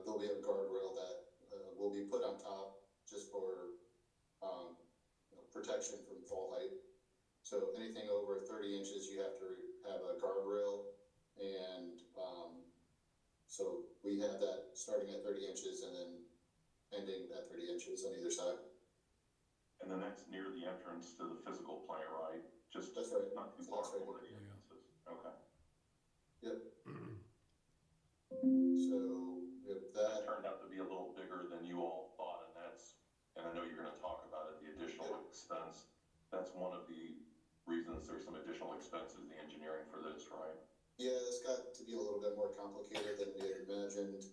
there'll be a guardrail that will be put on top just for protection from fall height. So anything over 30 inches, you have to have a guardrail, and so we have that starting at 30 inches and then ending at 30 inches on either side. And then that's near the entrance to the physical plant, right? Just That's right. not too far That's right. from where the entrance is. Okay. Yep. So with That that, turned out to be a little bigger than you all thought, and I know you're gonna talk about it, the additional expense. That's one of the reasons there's some additional expenses, the engineering for this, right? yeah, this got to be a little bit more complicated than we had imagined.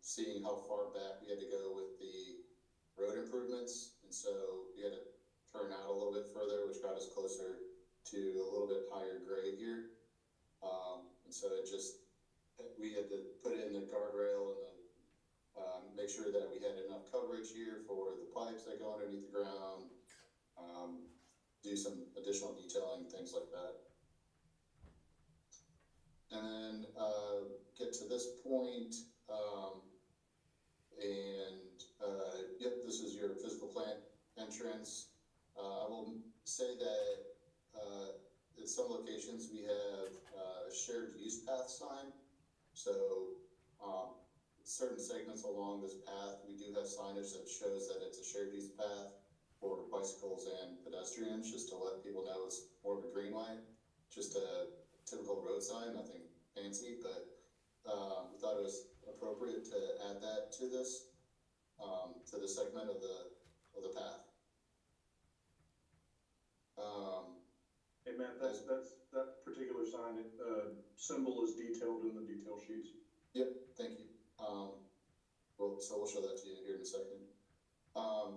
Seeing how far back we had to go with the road improvements, and so we had to turn out a little bit further, which got us closer to a little bit higher grade here. And so we had to put in the guardrail and make sure that we had enough coverage here for the pipes that go underneath the ground, do some additional detailing, things like that. And then get to this point, yep, this is your physical plant entrance. I will say that at some locations we have a shared use path sign. So certain segments along this path, we do have signage that shows that it's a shared use path for bicycles and pedestrians, just to let people know it's more of a greenway. Just a typical road sign, nothing fancy, but we thought it was appropriate to add that to this segment of the path. Hey, Matt, that particular sign, symbol is detailed in the detail sheets. Yep, thank you. Well, so we'll show that to you here in a second.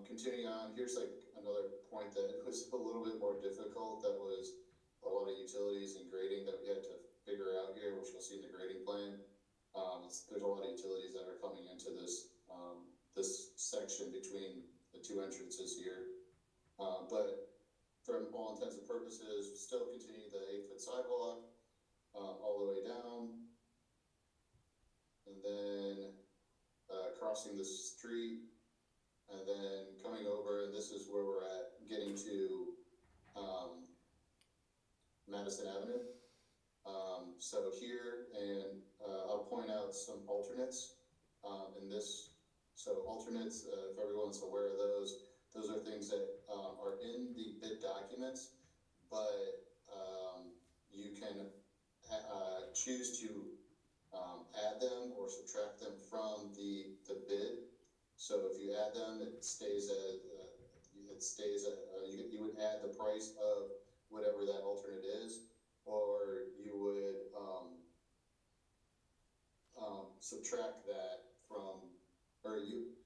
Continuing on, here's like another point that was a little bit more difficult. That was a lot of utilities and grading that we had to figure out here, which you'll see in the grading plan. There's a lot of utilities that are coming into this, this section between the two entrances here. But from all intents and purposes, still continue the 8-foot sidewalk, all the way down. And then, crossing the street, and then coming over, and this is where we're at, getting to, Madison Avenue. So here, and, I'll point out some alternates, in this. So alternates, if everyone's aware of those are things that, are in the bid documents, but, you can, choose to, add them or subtract them from the bid. So if you add them, it stays at, you would add the price of whatever that alternate is, or you would, subtract that from,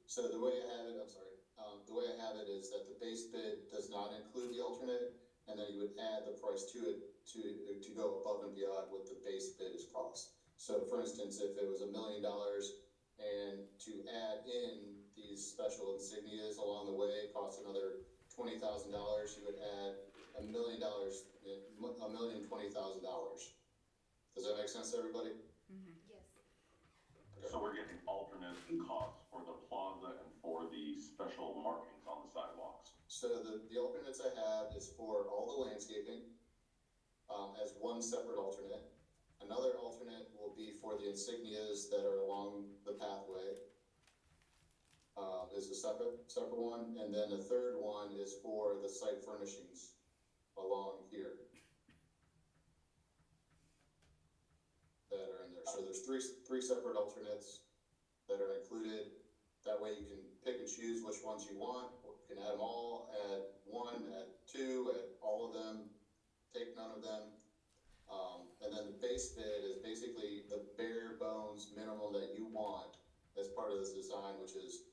so the way I have it, I'm sorry, the way I have it is that the base bid does not include the alternate, and then you would add the price to it to go above and beyond what the base bid is cost. So for instance, if it was $1 million and to add in these special insignias along the way cost another $20,000, you would add $1 million, $1,020,000. Does that make sense to everybody? Yes. So we're getting alternate costs for the plaza and for the special markings on the sidewalks. So the alternates I have is for all the landscaping, as one separate alternate. Another alternate will be for the insignias that are along the pathway, is a separate one, and then the third one is for the site furnishings along here that are in there. So there's three separate alternates that are included. That way you can pick and choose which ones you want. You can add them all, add one, add two, add all of them, take none of them. And then the base bid is basically the bare bones minimum that you want as part of this design, which is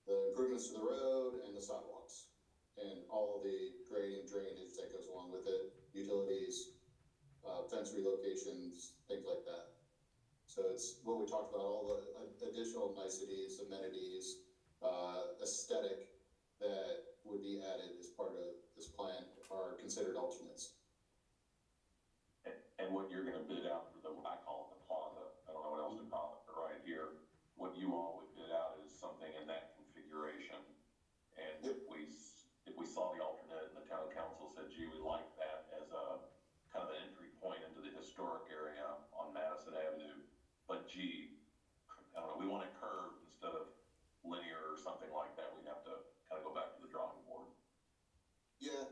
the improvements to the road and the sidewalks and all the grading, drainage that goes along with it, utilities, fence relocations, things like that. So it's what we talked about, all the additional niceties, amenities, aesthetic that would be added as part of this plan are considered alternates. And what you're gonna bid out for the, I call it the plaza, I don't know what else to call it, but right here, what you all would bid out is something in that configuration. And if we saw the alternate and the town council said, gee, we like that as a kind of an entry point into the historic area on Madison Avenue, but gee, I don't know, we want it curved instead of linear or something like that, we'd have to kind of go back to the drawing board. Yeah,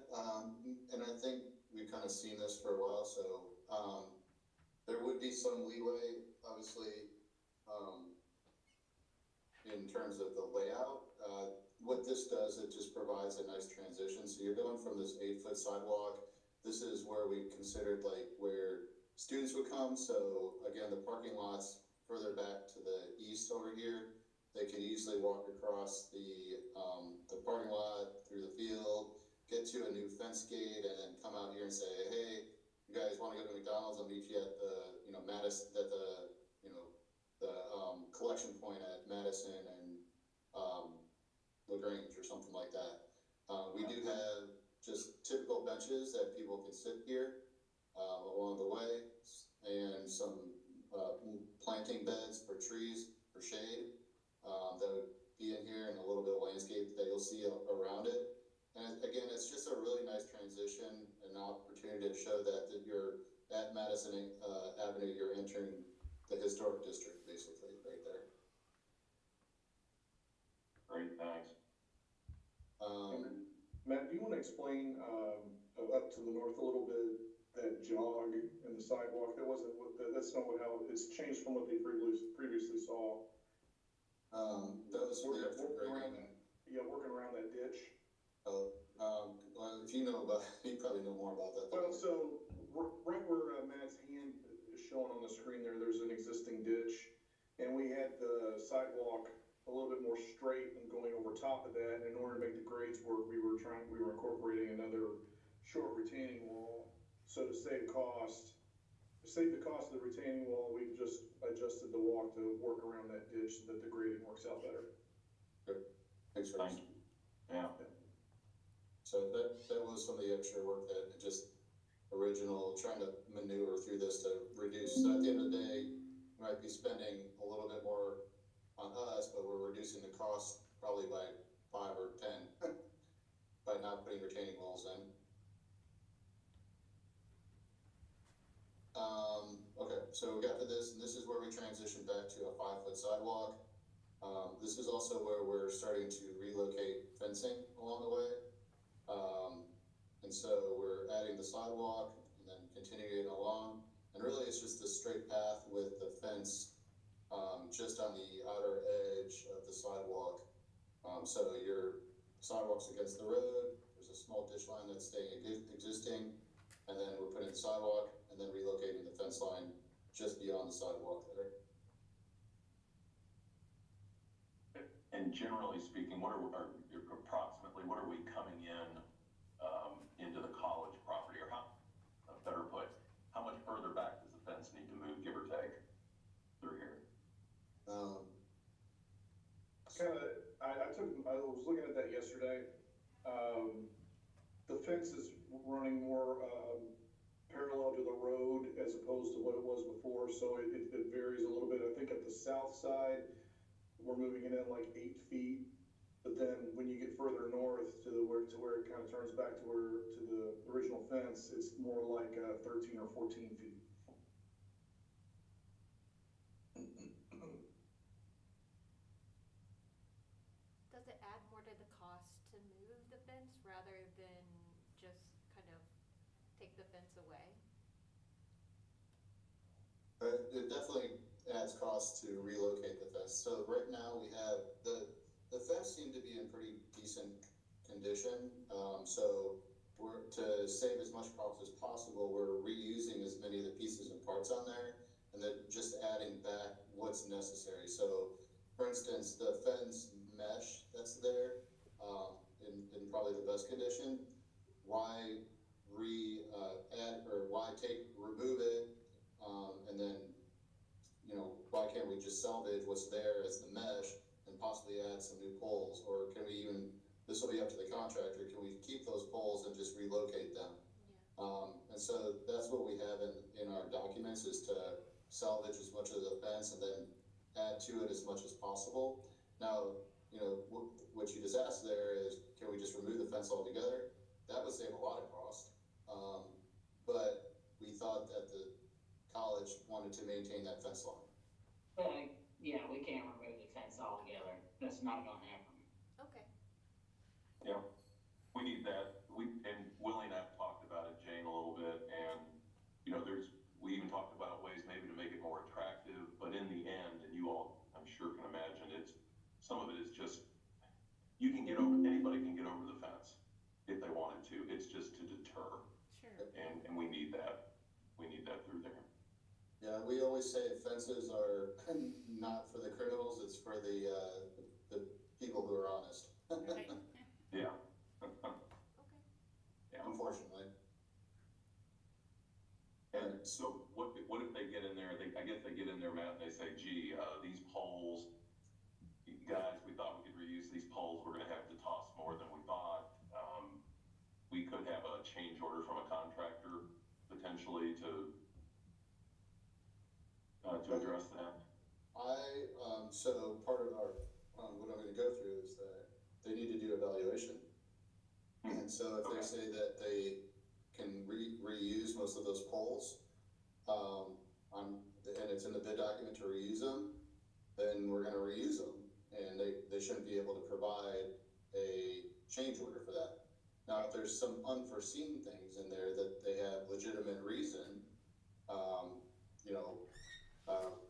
and I think we've kind of seen this for a while, so there would be some leeway, obviously, in terms of the layout. What this does, it just provides a nice transition. So you're going from this 8-foot sidewalk. This is where we considered like where students would come. So again, the parking lot's further back to the east over here. They could easily walk across the parking lot through the field, get to a new fence gate, and then come out here and say, hey, you guys want to go to McDonald's? I'll meet you at the, Madison, at the, collection point at Madison and, LaGrange or something like that. We do have just typical benches that people can sit here, along the way, and some, planting beds for trees, for shade, that would be in here, and a little bit of landscape that you'll see around it. And again, it's just a really nice transition, an opportunity to show that you're at Madison Avenue, you're entering the historic district, basically, right there. Great, thanks. Matt, do you want to explain, up to the north a little bit, that jog in the sidewalk? That's not how it's changed from what they previously saw. That was for the extra grading. Yeah, working around that ditch. Well, if you know about, you probably know more about that. Well, so right where Matt's had the sidewalk a little bit more straight and going over top of that. And in order to make the grades work, we were incorporating another short retaining wall. So to save the cost of the retaining wall, we've just adjusted the walk to work around that ditch so that the grading works out better. Good. Thanks for Thank you. Yeah. So that was some of the extra work that just original trying to maneuver through this to reduce. So at the end of the day, we might be spending a little bit more on us, but we're reducing the cost probably by 5 or 10 by not putting retaining walls in. Okay, so we got to this, and this is where we transition back to a 5-foot sidewalk. This is also where we're starting to relocate fencing along the way. And so we're adding the sidewalk and then continuing along. And really it's just a straight path with the fence just on the outer edge of the sidewalk. So your sidewalk's against the road, there's a small ditch line that's staying existing, and then we're putting the sidewalk and then relocating the fence line just beyond the sidewalk there. And generally speaking, approximately, what are we coming in, into the college property, or better put, how much further back does the fence need to move, give or take, through here? I was looking at that yesterday. The fence is running more, parallel to the road as opposed to what it was before, so it varies a little bit. I think at the south side, we're moving it in like 8 feet, but then when you get further north to where it kind of turns back to the original fence, it's more like 13 or 14 feet. Does it add more to the cost to move the fence rather than just kind of take the fence away? It definitely adds cost to relocate the fence. So right now we have the fence seemed to be in pretty decent condition. So to save as much cost as possible, we're reusing as many of the pieces and parts on there, and then just adding back what's necessary. So for instance, the fence mesh that's there, in probably the best condition, why remove it, and then, why can't we just salvage what's there as the mesh and possibly add some new poles? Or can we even, this will be up to the contractor, can we keep those poles and just relocate them? Yeah. And so that's what we have in our documents, is to salvage as much of the fence and then add to it as much as possible. Now, what you just asked there is, can we just remove the fence altogether? That would save a lot of cost. But we thought that the college wanted to maintain that fence line. Yeah, we can't remove the fence altogether. That's not gonna happen. Okay. Yeah, we need that. And Willie and I have talked about it, Jane, a little bit, and, we even talked about ways maybe to make it more attractive, but in the end, and you all, I'm sure, can imagine, some of it is just, anybody can get over the fence if they wanted to. It's just to deter. Sure. And we need that. We need that through there. Yeah, we always say fences are not for the criminals, it's for the people who are honest. Right. Yeah. Okay. Yeah. Unfortunately. And so what if they get in there, I guess they get in there, Matt, and they say, gee, these poles, guys, we thought we could reuse these poles, we're gonna have to toss more than we thought. We could have a change order from a contractor potentially to address that. So part of our, what I'm gonna go through is that they need to do evaluation. And so if they say that they can reuse most of those poles, and it's in the bid document to reuse them, then we're gonna reuse them. And they shouldn't be able to provide a change order for that. Now, if there's some unforeseen things in there that they have legitimate reason,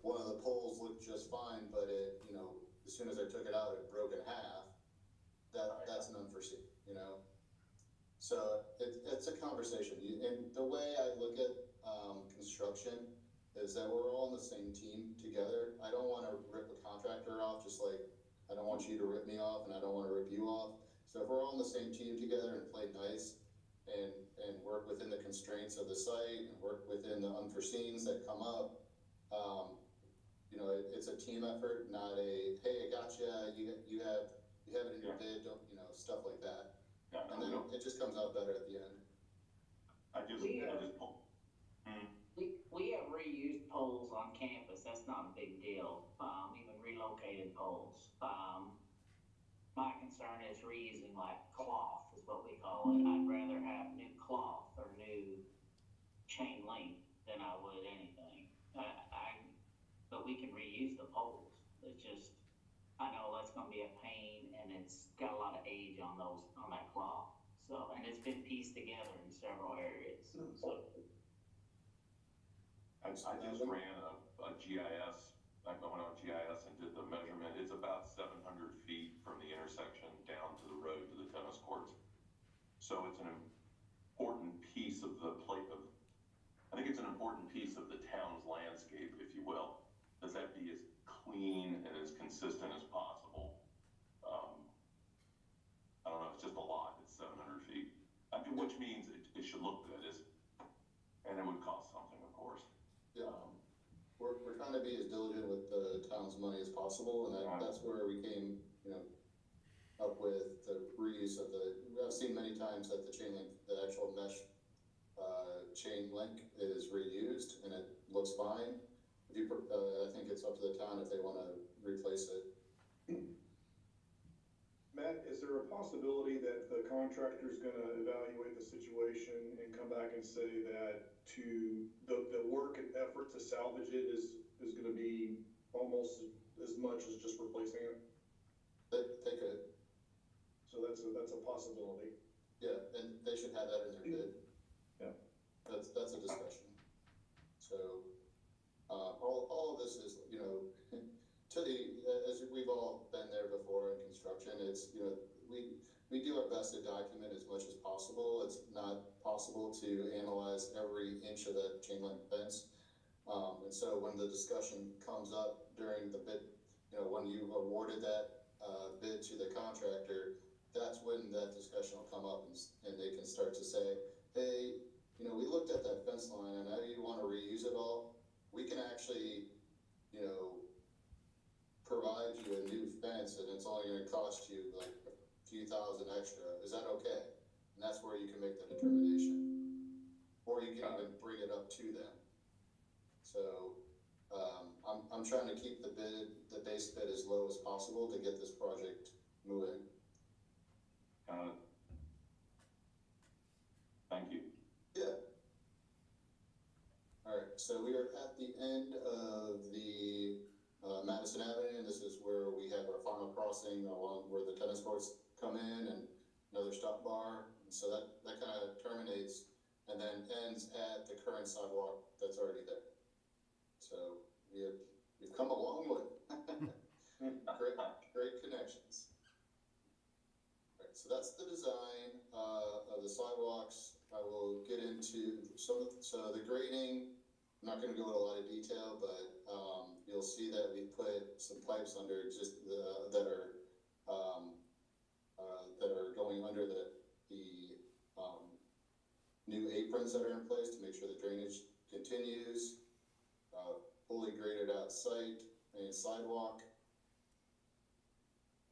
one of the poles looked just fine, but it, as soon as I took it out, it broke in half. That's an unforeseen, So it's a conversation. And the way I look at construction is that we're all in the same team together. I don't wanna rip a contractor off, just like I don't want you to rip me off and I don't wanna rip you off. So if we're all in the same team together and play nice and work within the constraints of the site and work within the unforeseens that come up, you know, it's a team effort, not a, hey, I gotcha, you have it in your bid, don't, you know, stuff like that. Yeah, And then it just comes out better at the end. We have reused poles on campus, that's not a big deal, even relocated poles. My concern is reusing like cloth is what we call it. I'd rather have new cloth or new chain link than I would anything. But we can reuse the poles. It's just, I know that's gonna be a pain and it's got a lot of age on that cloth. So, and it's been pieced together in several areas, so. I just ran a GIS, I went on GIS and did the measurement, it's about 700 feet from the intersection down to the road to the tennis courts. So it's an important piece of I think it's an important piece of the town's landscape, if you will. Does that be as clean and as consistent as possible? I don't know, it's just a lot, it's 700 feet. I mean, which means it should look good, and it would cost something, of course. Yeah, we're trying to be as diligent with the town's money as possible, and that's where we came, you know, up with the reuse of I've seen many times that the chain link, the actual mesh chain link is reused and it looks fine. If you, I think it's up to the town if they want to replace it. Matt, is there a possibility that the contractor's gonna evaluate the situation and come back and say that the work and effort to salvage it is gonna be almost as much as just replacing it? They could. So that's a possibility. Yeah, and they should have that in their bid. Yeah. That's a discussion. So, all of this is, you know, as we've all been there before in construction, it's, you know, we do our best to document as much as possible. It's not possible to analyze every inch of that chain link fence. And so when the discussion comes up during the bid, you know, when you awarded that bid to the contractor, that's when that discussion will come up and they can start to say, hey, you know, we looked at that fence line, I know you want to reuse it all. We can actually, you know, provide you a new fence and it's only going to cost you like a few thousand extra. Is that okay? And that's where you can make the determination. Or you can even bring it up to them. So I'm trying to keep the base bid as low as possible to get this project moving. Thank you. Yeah. All right, so we are at the end of the Madison Avenue, and this is where we have our final crossing along where the tennis courts come in and another stop bar. And so that kind of terminates and then ends at the current sidewalk that's already there. So we've come a long way. Great connections. All right, so that's the design of the sidewalks. I will get into so the grading. I'm not going to go into a lot of detail, but you'll see that we put some pipes under that are going under the new aprons that are in place to make sure the drainage continues. Fully graded out site and sidewalk.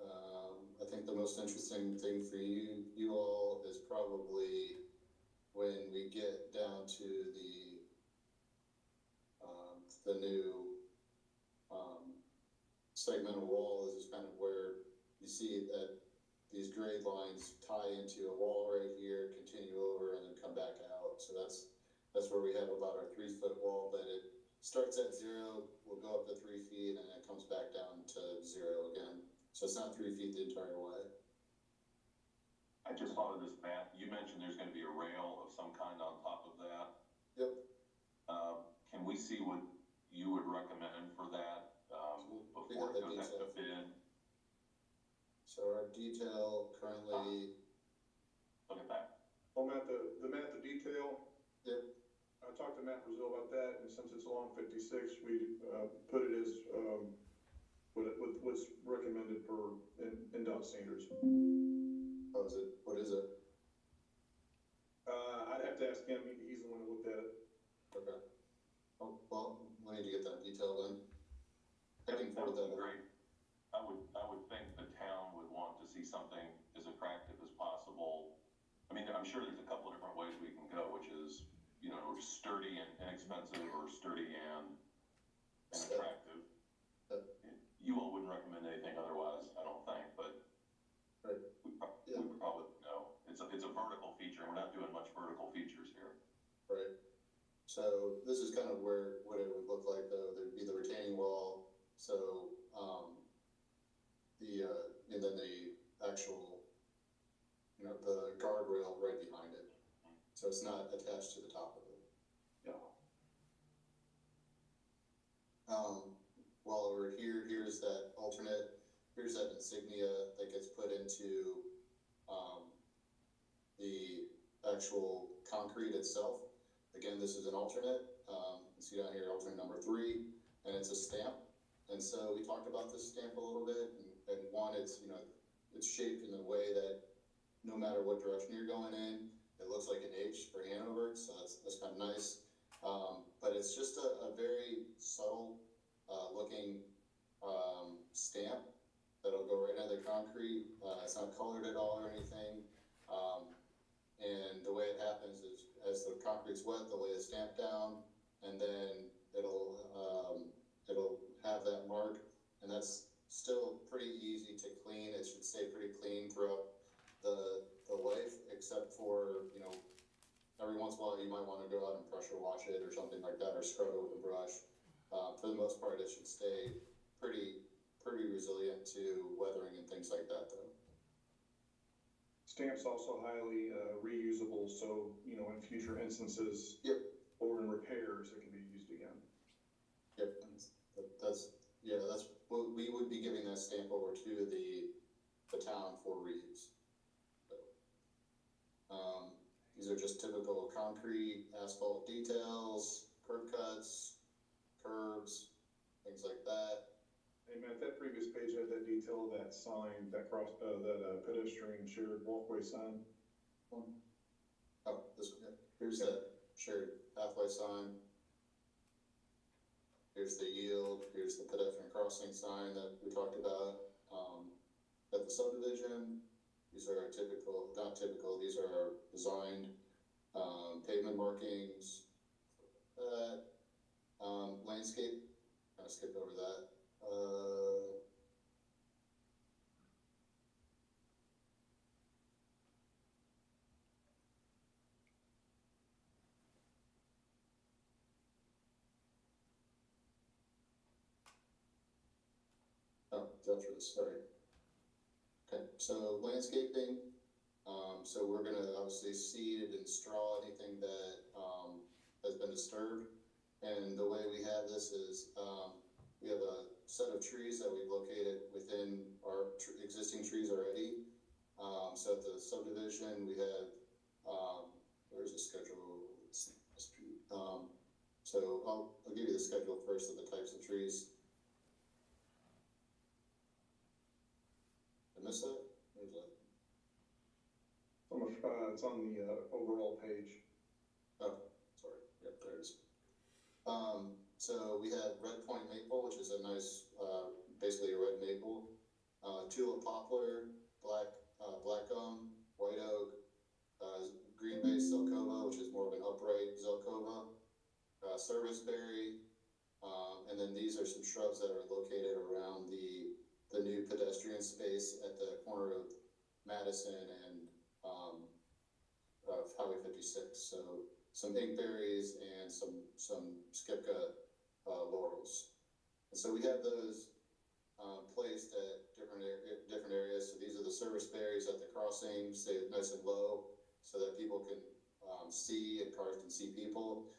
I think the most interesting thing for you all is probably when we get down to the new segmental wall. This is kind of where you see that these grade lines tie into a wall right here, continue over, and then come back out. So that's where we have about our 3-foot wall, but it starts at 0, will go up to 3 feet, and then it comes back down to 0 again. So it's not 3 feet the entire way. I just thought of this, Matt. You mentioned there's going to be a rail of some kind on top of that. Yep. Can we see what you would recommend for that before it goes out to bid? So our detail currently. Look at that. Well, Matt, the detail. Yep. I talked to Matt Brazil about that, and since it's along 56, we, put it as, what's recommended for NDOT standards. Oh, is it, what is it? I'd have to ask him, he's the one who looked at it. Okay. Oh, well, we need to get that detail then. I can That forward would that. be great. I would think the town would want to see something as attractive as possible. I mean, I'm sure there's a couple of different ways we can go, which is, you know, sturdy and inexpensive, or sturdy and attractive. You all wouldn't recommend anything otherwise, I don't think, but Right. we would probably know. It's a vertical feature, and we're not doing much vertical features here. Right. So this is kind of what it would look like though. There'd be the retaining wall. So, and then the actual, you know, the guardrail right behind it. So it's not attached to the top of it. Yeah. While we're here, here's that insignia that gets put into, the actual concrete itself. Again, this is an alternate, you see down here, alternate number 3, and it's a stamp. And so we talked about this stamp a little bit, and one, it's, you know, it's shaped in a way that no matter what direction you're going in, it looks like an H for Hanover, so that's kind of nice. But it's just a very subtle looking stamp that'll go right into the concrete. It's not colored at all or anything. And the way it happens is, as the concrete's wet, they'll lay the stamp down, and then it'll have that mark, and that's still pretty easy to clean. It should stay pretty clean throughout the life, except for, you know, every once in a while you might want to go out and pressure wash it or something like that, or scrub it with a brush. For the most part, it should stay pretty resilient to weathering and things like that, though. Stamp's also highly reusable, so, you know, in future instances. Yep. Or in repairs, it can be used again. Yep, that's what we would be giving that stamp over to the town for reuse. So, these are just typical concrete, asphalt details, curb cuts, curbs, things like that. Hey Matt, that previous page had that detail of that sign, that pedestrian shared walkway sign. Oh, this one, yeah. Here's that shared pathway sign. Here's the yield, here's the pedestrian crossing sign that we talked about. At the subdivision, these are not typical, these are our designed pavement markings. Landscape, kind of skipped over that. Oh, that's for the sorry. Okay, so landscaping, so we're gonna obviously seed and straw anything that, has been disturbed. And the way we have this is, we have a set of trees that we've located within our existing trees already. So at the subdivision, we have, where's the schedule? So I'll give you the schedule first of the types of trees. I missed that? Where's that? It's on the overall page. Oh, sorry. Yep, there it is. So we have red point maple, which is a nice, basically a red maple, tulip poplar, black gum, white oak, green base zelkova, which is more of an upright zelkova, serviceberry, and then these are some shrubs that are located around the new pedestrian space at the corner of Madison and Highway 56. So some inkberries and some skipka laurels. And so we have those placed at different areas. So these are the service berries at the crossing, stay nice and low so that people can see and cars can see people.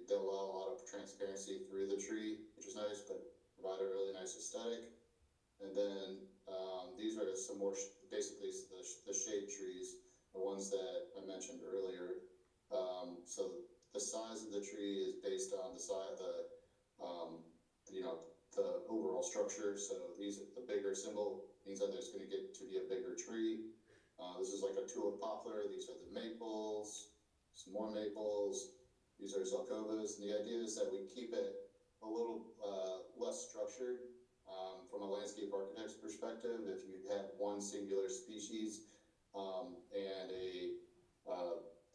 They'll allow a lot of transparency through the tree, which is nice, but provide a really nice aesthetic. And then these are some more, basically the shade trees, the ones that I mentioned earlier. So the size of of the tree is based on the size of the, you know, the overall structure. So the bigger symbol means that there's gonna get to be a bigger tree. This is like a tulip poplar. These are the maples, some more maples. These are zelkovas. And the idea is that we keep it a little less structured from a landscape architect's perspective. If you have one singular species and a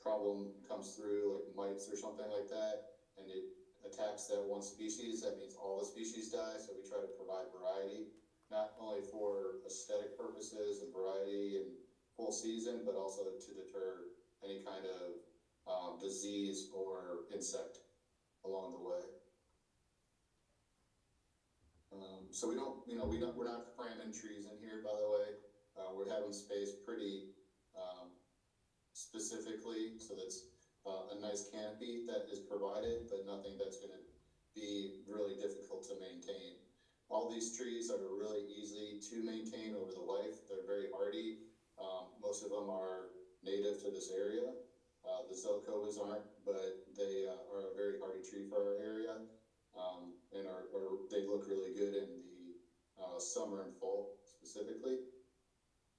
problem comes through, like mites or something like that, and it attacks that one species, that means all the species die. So we try to provide variety, not only for aesthetic purposes and variety and full season, but also to deter any kind of disease or insect along the way. So we don't, you know, we're not cramming trees in here, by the way. We're having space pretty specifically, so that's a nice canopy that is provided, but nothing that's going to be really difficult to maintain. All these trees are really easy to maintain over the life. They're very hardy. Most of them are native to this area. The zelkovas aren't, but they are a very hardy tree for our area, and they look really good in the summer and fall specifically.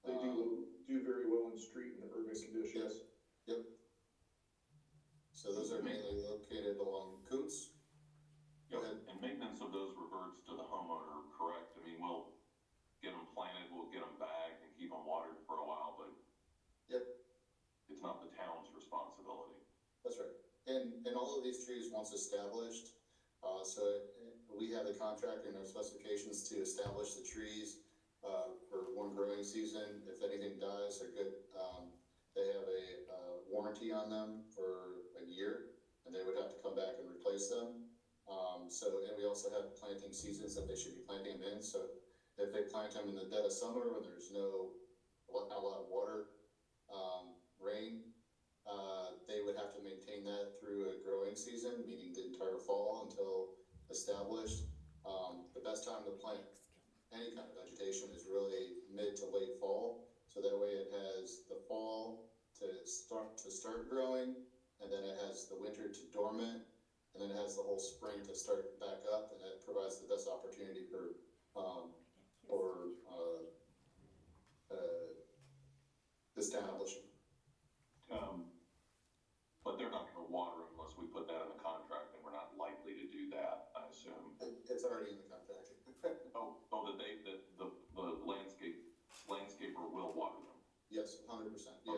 They do very well in street and urban conditions. Yep. So those are mainly located along Coots. Go ahead. And maintenance of those reverts to the homeowner, correct? I mean, we'll get them planted, we'll get them bagged and keep them watered for a while, but Yep, it's not the town's responsibility. that's right. And all of these trees, once established, we have the contractor and our specifications to establish the trees for one growing season. If anything dies, they're good. They have a warranty on them for a year, and they would have to come back and replace them. And we also have planting seasons that they should be planting them in. So if they plant them in the dead of summer when there's not a lot of water, rain, they would have to maintain that through a growing season, meaning the entire fall until established. The best time to plant any kind of vegetation is really mid to late fall. So that way it has the fall to start growing, and then it has the winter to dormant, and then it has the whole spring to start back up, and that provides the best opportunity for establishing. But they're not gonna water them unless we put that in the contract, and we're not likely to do that, I assume. It's already in the contract. The landscaper will water them. Yes, 100%. Yeah,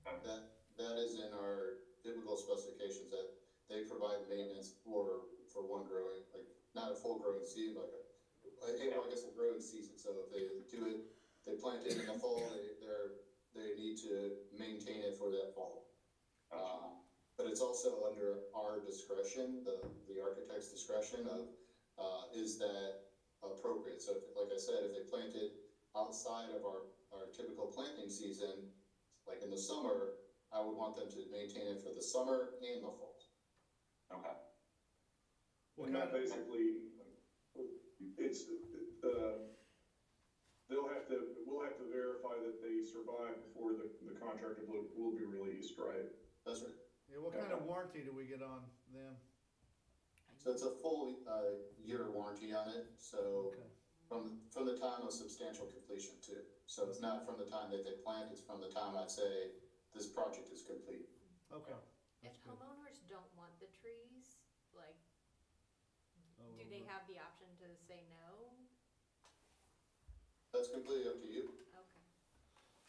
Okay. that is in our biblical specifications that they provide maintenance for one growing, like not a full growing season, like I guess a growing season. So if they do it, they plant it in the fall, they need to maintain it for that fall. But it's also under our discretion, the architect's discretion of is that appropriate. So like I said, if they plant it outside of our typical planting season, like in the summer, I would want them to maintain it for the summer and the fall. Okay. And that basically, it's, we'll have to verify that they survive before the contractor will be released, right? That's right. Yeah, what kind of warranty do we get on them? So it's a full year warranty on it. So Okay. from the time of substantial completion too. So it's not from the time that they plant, it's from the time I'd say this project is complete. Okay. If That's good. homeowners don't want the trees, like, Oh, do they have the option to say no? That's completely up to you. Okay.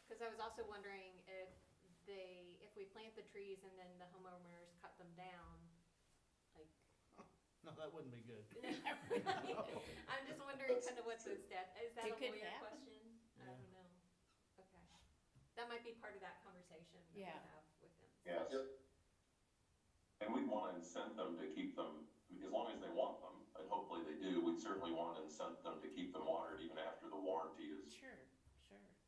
Cause I was also wondering if we plant the trees and then the homeowners cut them down, like. No, that wouldn't be good. I'm just wondering kind of what's the stat, is that a It could lawyer happen. question? I Yeah. don't know. Okay. That might be part of that conversation that we Yeah. have with them. Yes. Yep. And we'd wanna incent them to keep them, as long as they want them, and hopefully they do, we'd certainly wanna incent them to keep them watered even after the warranty Sure.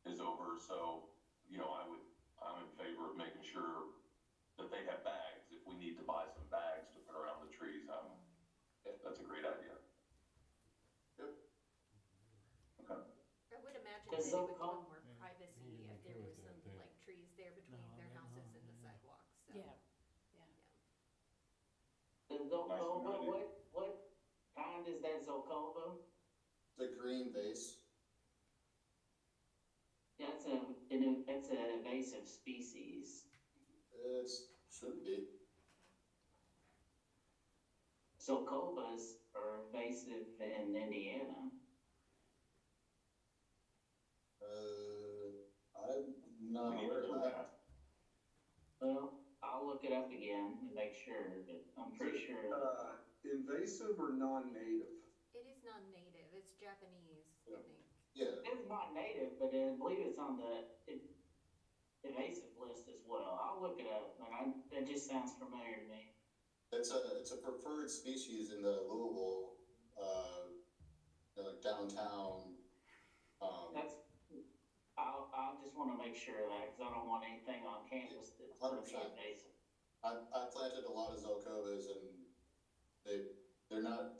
is over. So, you know, I'm in favor of making sure that they have bags. If we need to buy some bags to put around the trees, that's a great idea. Yep. Okay. I would imagine Does that it would give Zocom- them more privacy if there was some like trees there between No, their they're houses not, and the yeah. sidewalks, so. Yeah. the green base. That's that's an invasive species. It shouldn't be. So cobas are invasive in Indiana. I'm not We need aware to of do that. that. Well, I'll look it up again and make sure, but I'm pretty sure. Invasive or non-native? It is non-native, it's Japanese, I think. Yeah, It's not native, but I believe it's on the invasive list as well. I'll look it up, but that just sounds familiar to me. it's a preferred species in the Louisville, like downtown. I'll just wanna make sure of that, cause I don't want anything on campus that's gonna be 100%. invasive. I planted a lot of Zelkovas and they're not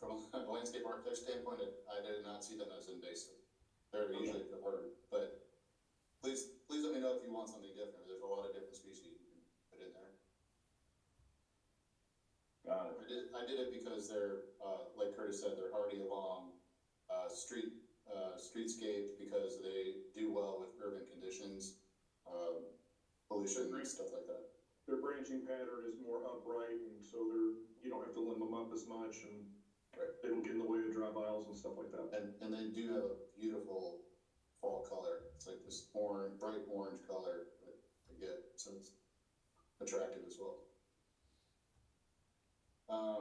from a landscape architect standpoint, I did not see them as invasive. They're usually preferred, but please let me know if you want something different. There's a lot of different species you can put in there. Got it. I did it because they're, like Curtis said, they're hardy along, streetscape because they do well with urban conditions, pollution and stuff like that. Their branching pattern is more upright, and so you don't have to limb them up as much, and they don't get in the way of drive aisles and stuff like that. And they do have a beautiful fall color. It's like this orange, bright orange color that they get, so it's attractive as well.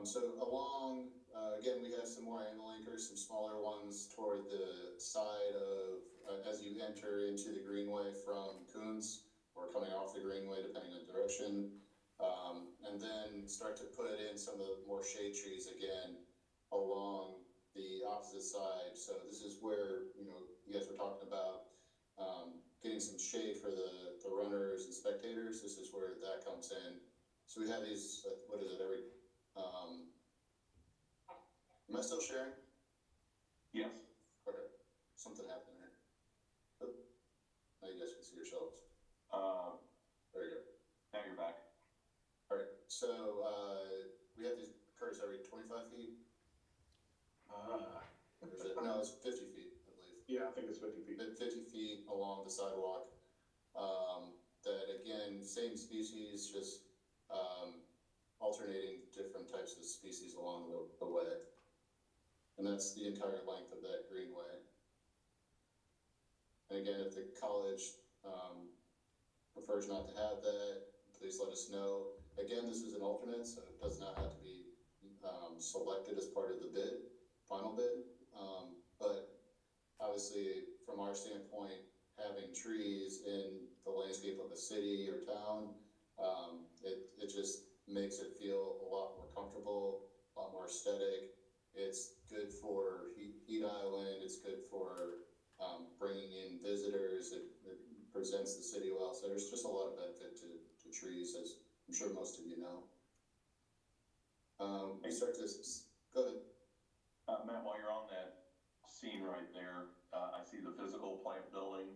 So along, again, we have some more animal anchors, some smaller ones toward the side of, as you enter into the greenway from Coons, or coming off the greenway, depending on the direction. And then start to put in some of the more shade trees again along the opposite side. So this is where, you guys were talking about getting some shade for the runners and spectators. This is where that comes in. So we have these, what is it, am I still sharing? Yes. Okay, something happened there. Oh, now you guys can see yourselves. There you go. Now you're back. All right, so we have these curves every 25 feet. Or is it? No, it's 50 feet, I believe. Yeah, I think it's 50 feet. 50 feet along the sidewalk. That again, same species, just alternating different types of species along the way. And that's the entire length of that greenway. And again, if the college prefers not to have that, please let us know. Again, this is an alternate, so it does not have to be selected as part of the bid, final bid. But obviously, from our standpoint, having trees in the landscape of a city or town, it just makes it feel a lot more comfortable, a lot more aesthetic. It's good for heat island. It's good for bringing in visitors. It presents the city well. So there's just a lot of benefit to trees, as I'm sure most of you know. We start this. Go ahead. Matt, while you're on that scene right there, I see the physical plant building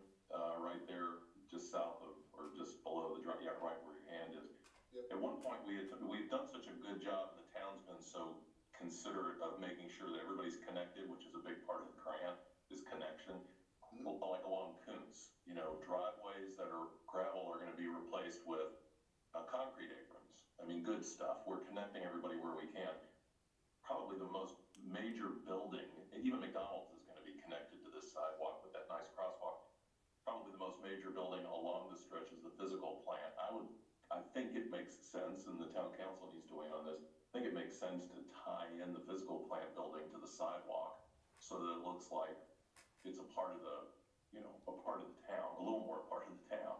right there, just south of, or just below the drive, right where your hand is. Yep. At one point, we've done such a good job, and the town's been so considerate of making sure that everybody's connected, which is a big part of the grant, is connection. Like along Coons, driveways that are gravel are going to be replaced with concrete aprons. I mean, good stuff. We're connecting everybody where we can. Probably the most major building, and even McDonald's is going to be connected to this sidewalk with that nice crosswalk. Probably the most major building along the stretch is the physical plant. I think it makes sense, and the town council needs to weigh in on this. I think it makes sense to tie in the physical plant building to the sidewalk so that it looks like it's a part of the, a part of the town, a little more part of the town.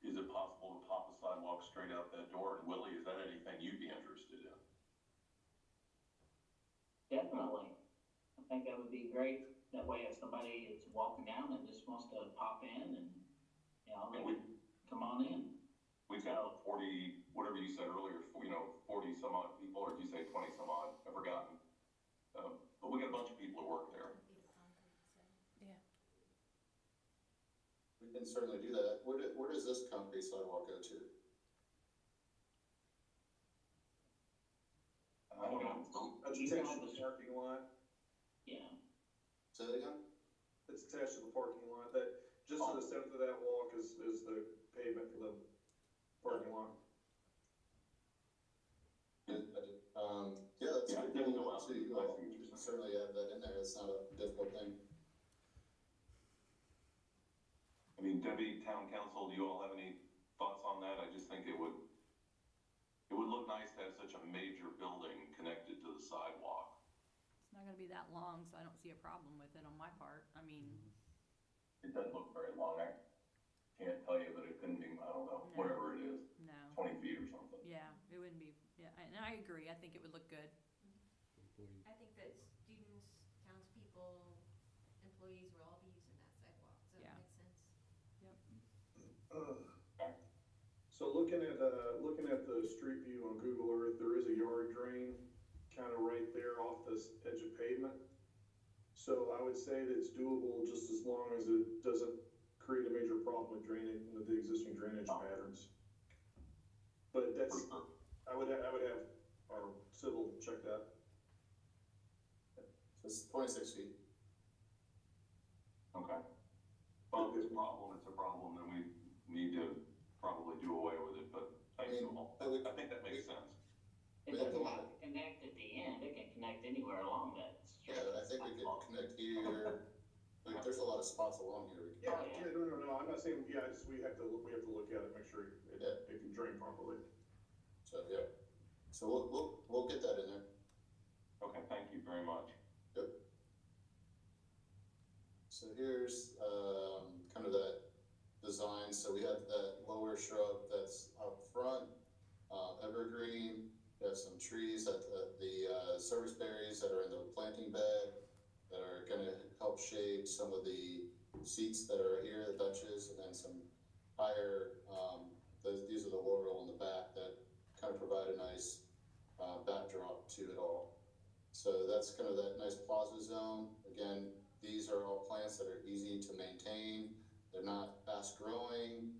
Is it possible to pop a sidewalk straight out that door? And Willie, is that anything you'd be interested in? Definitely. I think that would be great. That way if somebody is walking down and just wants to pop in and, they can come on in. We've got 40, whatever you said earlier, 40 some odd people, or did you say 20 some odd? I've forgotten. But we got a bunch of people who work there. Yeah. We can certainly do that. Where does this concrete sidewalk go to? That's attached to the parking lot. Say that again? It's attached to the parking lot, that, just to the center of that walk is the pavement for the parking lot. Yeah, that's Yeah, good. didn't go out. So you can certainly add that in there. It's not a difficult thing. I mean, Debbie, town council, do you all have any thoughts on that? I just think it would look nice to have such a major building connected to the sidewalk. It's not gonna be that long, so I don't see a problem with it on my part. I mean, It doesn't look very long. I can't tell you, but it couldn't be, I don't know, No. whatever it is, no, 20 feet or something. yeah, it wouldn't be, yeah, and I agree, I think it would look good. Complete. I think that students, townspeople, employees will all be using that sidewalk, so it Yeah. makes sense. So looking at the street view on Google Earth, there is a yard drain kind of right there off this edge of pavement. So I would say that it's doable just as long as it doesn't create a major problem with drainage, with the existing drainage patterns. But that's, For sure. I would have our civil check that. So it's 26 feet. Okay. Well, if it's a problem, then we need to probably do away with it, but thank you all. I think that makes sense. It doesn't have to connect at the end, it can connect anywhere along that street. Yeah, I think we could connect here. Like, there's a lot of spots along here. No, I'm not saying, we have to look at it, make sure it can drain properly. So, yeah. So we'll get that in there. Okay, thank you very much. Yep. So here's, kind of that design. So we have that lower shrub that's up front, evergreen. We have some trees at the service berries that are in the planting bed that are gonna help shade some of the seats that are here, the benches, and then some higher, these are the laurel in the back that kind of provide a nice backdrop to it all. So that's kind of that nice plaza zone. Again, these are all plants that are easy to maintain. They're not fast growing,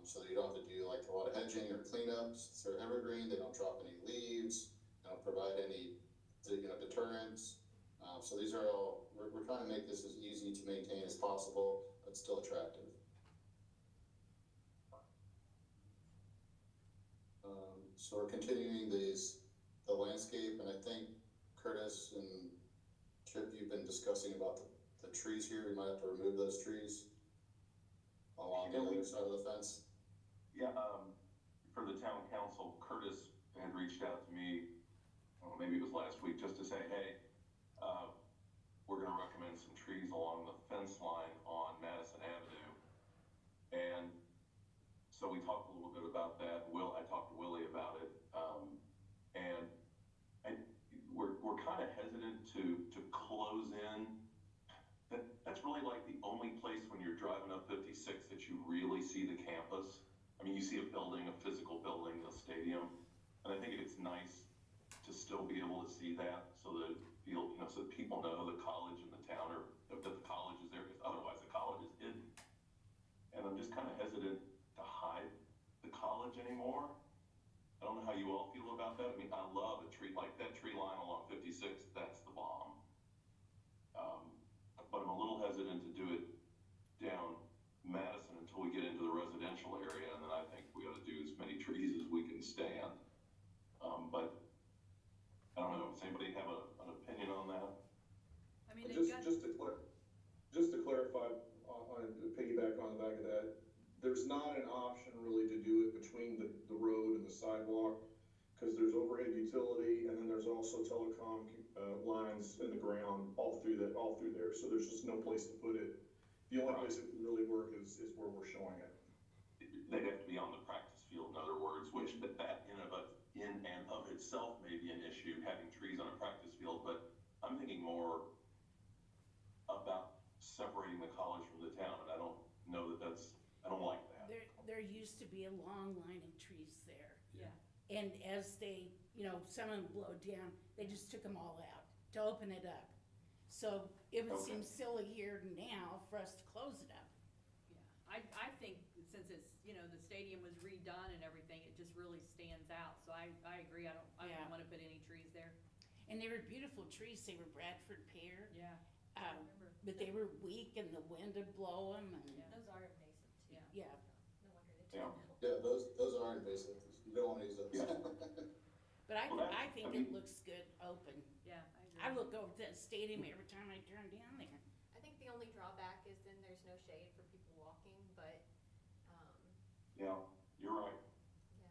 so you don't have to do like a lot of hedging or cleanups. They're evergreen, they don't drop any leaves, they don't provide any, deterrents. So these are all, we're trying to make this as easy to maintain as possible, but still attractive. So we're continuing the landscape, and I think Curtis and Chip, you've been discussing about the trees here. We might have to remove those trees along the other side of the fence. Yeah, for the town council, Curtis had reached out to me, maybe it was last week, just to say, hey, we're gonna recommend some trees along the fence line on Madison Avenue. And so we talked a little bit about that. I talked to Willie about it. And we're kind of hesitant to close in. That's really like the only place when you're driving up 56 that you really see the campus. I mean, you see a building, a physical building, a stadium, and I think it's nice to still be able to see that, so that so that people know the college and the town, or that the college is there, because otherwise the college is hidden. And I'm just kind of hesitant to hide the college anymore. I don't know how you all feel about that. I mean, I love a tree, like that tree line along 56, that's the bomb. But I'm a little hesitant to do it down Madison until we get into the residential area, and then I think we ought to do as many trees as we can stand. But I don't know, does anybody have an opinion on that? I mean, they've got. Just to clarify, to piggyback on the back of that, there's not an option really to do it between the road and the sidewalk, because there's overhead utility, and then there's also telecom lines in the ground all through there. So there's just no place to put it. The only place it would really work is where we're showing it. They'd have to be on the practice field, in other words, which that in and of itself may be an issue, having trees on a practice field, but I'm thinking more about separating the college from the town, and I don't know I don't like that. There used to be a long line of trees there. Yeah. And as they, some of them blowed down, they just took them all out to open it up. So it would seem silly here now for us to close it up. Yeah, I think since it's, the stadium was redone and everything, it just really stands out. So I agree, I don't wanna put any trees there. And they were beautiful trees, they were Bradford pear. Yeah. remember. But they were weak and the wind would blow them and, Yeah. Those are invasive too. Yeah. yeah. No wonder they took Yeah. them out. Yeah, those are invasive. You don't wanna use those. Yeah. But Well, that- I think I it mean- looks good open. Yeah, I I agree. look over the stadium every time I turn down there. I think the only drawback is then there's no shade for people walking, but, Yeah, you're right. yeah.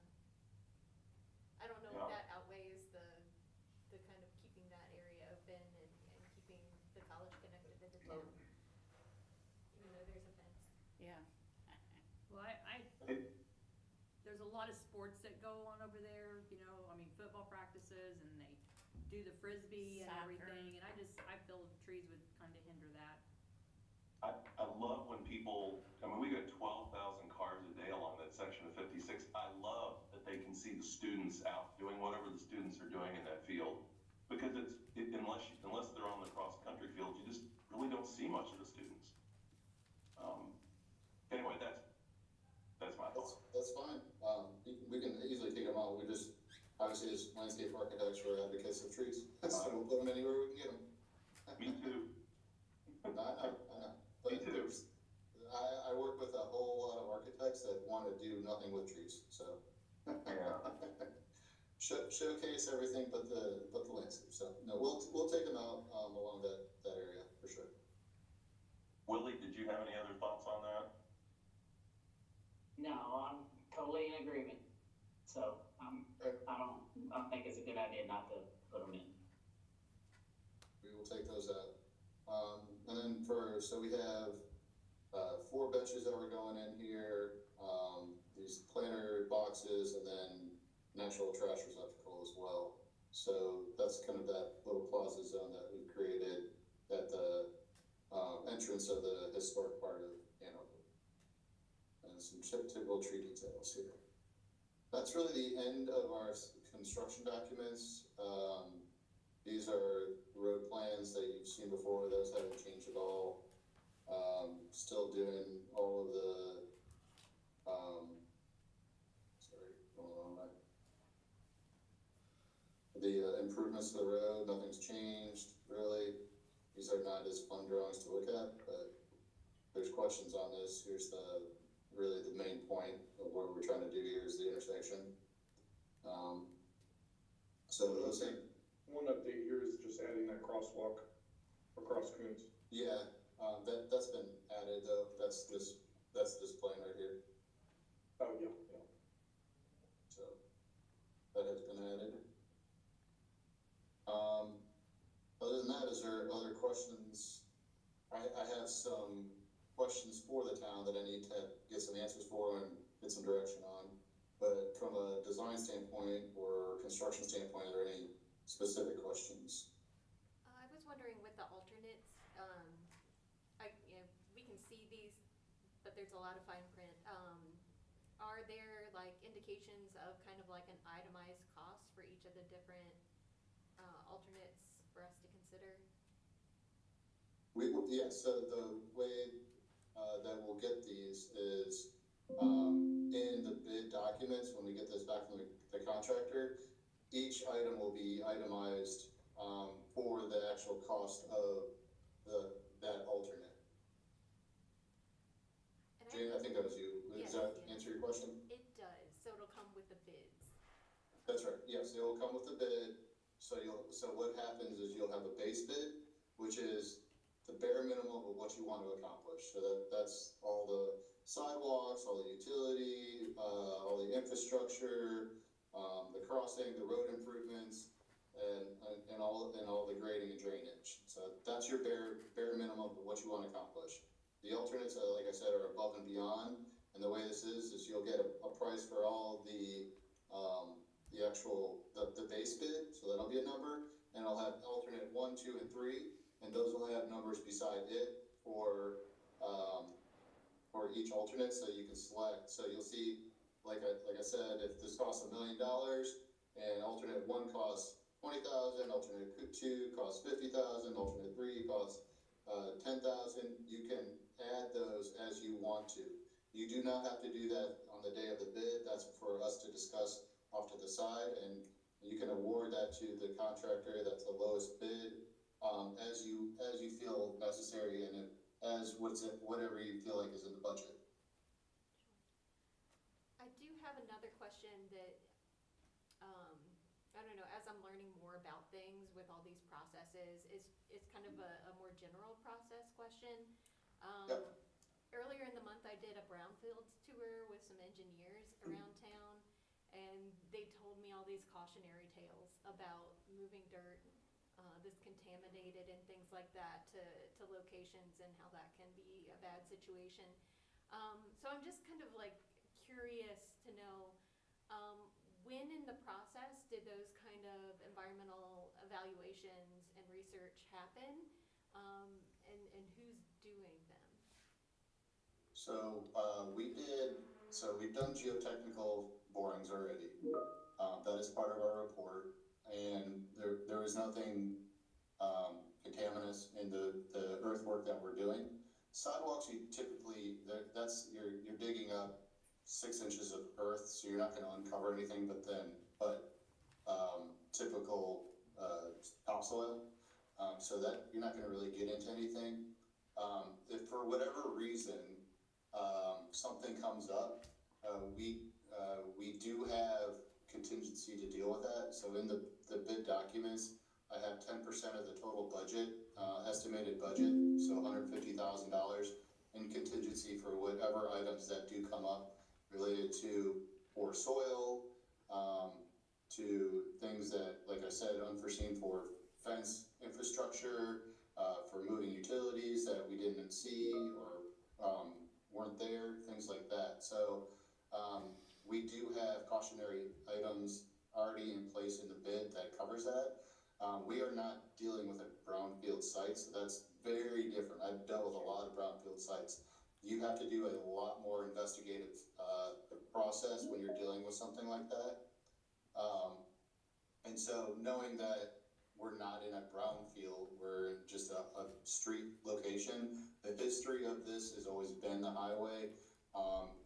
I don't know Yeah. if that outweighs the kind of keeping that area open and keeping the college connected to the town. Even though there's a fence. Yeah. Well, there's a lot of sports that go on over there, you know, I mean, football practices and they do the frisbee and Soccer. everything, and I feel trees would kinda hinder that. I love when people, I mean, we got 12,000 cars a day along that section of 56. I love that they can see the students out doing whatever the students are doing in that field. Because unless they're on the cross-country field, you just really don't see much of the students. Anyway, that's my thought. That's fine. We can easily take them out. We just, obviously as landscape architects, we're advocates of trees. So we'll put them anywhere we can get them. Me too. I know. But Me too. I work with a whole lot of architects that wanna do nothing with trees, so. Yeah. Showcase everything but the landscape, so, no, we'll take them out, along that area, for sure. Willie, did you have any other thoughts on that? No, I'm totally in agreement. So, I don't think it's a good idea not to put them in. We will take those out. And then so we have, 4 benches that were going in here, these planter boxes, and then natural trash receptacle as well. So that's kind of that little plaza zone that we've created at the, entrance of the historic part of Hanover. And some typical tree details here. That's really the end of our construction documents. These are road plans that you've seen before. Those haven't changed at all. Still doing all of the, the improvements to the road. Nothing's changed, really. These are not as fun drawings to look at, but there's questions on this. Here's really the main point of what we're trying to do here is the intersection. So those things. One update here is just adding that crosswalk across Coons. Yeah, that's been added though. That's this plan right here. Oh, yeah. So that has been added. Other than that, is there other questions? I have some questions for the town that I need to get some answers for and get some direction on. But from a design standpoint or construction standpoint, are there any specific questions? I was wondering with the alternates, we can see these, but there's a lot of fine print. Are there like indications of kind of like an itemized cost for each of the different, alternates for us to consider? Yeah, so the way, that we'll get these is, in the bid documents, when we get this back from the contractor, each item will be itemized, for the actual cost of that alternate. And Jane, I think that was you. Yes, Does that yeah. answer your question? It does, so it'll come with the bids. That's right, yes, it will come with the bid. So what happens is you'll have a base bid, which is the bare minimum of what you want to accomplish. So that's all the sidewalks, all the utility, all the infrastructure, the crossing, the road improvements, and all the grading and drainage. So that's your bare minimum of what you want to accomplish. The alternates, like I said, are above and beyond. And the way this is you'll get a price for all the actual, the base bid, so that'll be a number, and I'll have alternate 1, 2, and 3, and those will have numbers beside it for each alternate, so you can select. So you'll see, like I said, if this costs $1 million, and alternate 1 costs $20,000, alternate 2 costs $50,000, alternate 3 costs $10,000, you can add those as you want to. You do not have to do that on the day of the bid. That's for us to discuss off to the side, and you can award that to the contractor that's the lowest bid as you feel necessary and whatever you feel like is in the budget. I do have another question that, I don't know, as I'm learning more about things with all these processes, it's kind of a more general process question. Yep. Earlier in the month, I did a brownfields tour with some engineers around town, and they told me all these cautionary tales about moving dirt that's contaminated and things like that to locations, and how that can be a bad situation. So I'm just kind of like curious to know, when in the process did those kind of environmental evaluations and research happen, and who's doing them? So, we've done geotechnical borings already. That is part of our report, and there was nothing, contaminous in the earthwork that we're doing. Sidewalks, you typically, you're digging up 6 inches of earth, so you're not gonna uncover anything, but typical, topsoil. So that, you're not gonna really get into anything. If for whatever reason, something comes up, we do have contingency to deal with that. So in the bid documents, I have 10% of the total budget, estimated budget, so $150,000 in contingency for whatever items that do come up related to poor soil, to things that, like I said, unforeseen for fence infrastructure, for moving utilities that we didn't see or weren't there, things like that. So we do have cautionary items already in place in the bid that covers that. We are not dealing with a brownfield site, so that's very different. I've dealt with a lot of brownfield sites. You have to do a lot more investigative process when you're dealing with something like that. And so knowing that we're not in a brownfield, we're in just a street location. The history of this has always been the highway.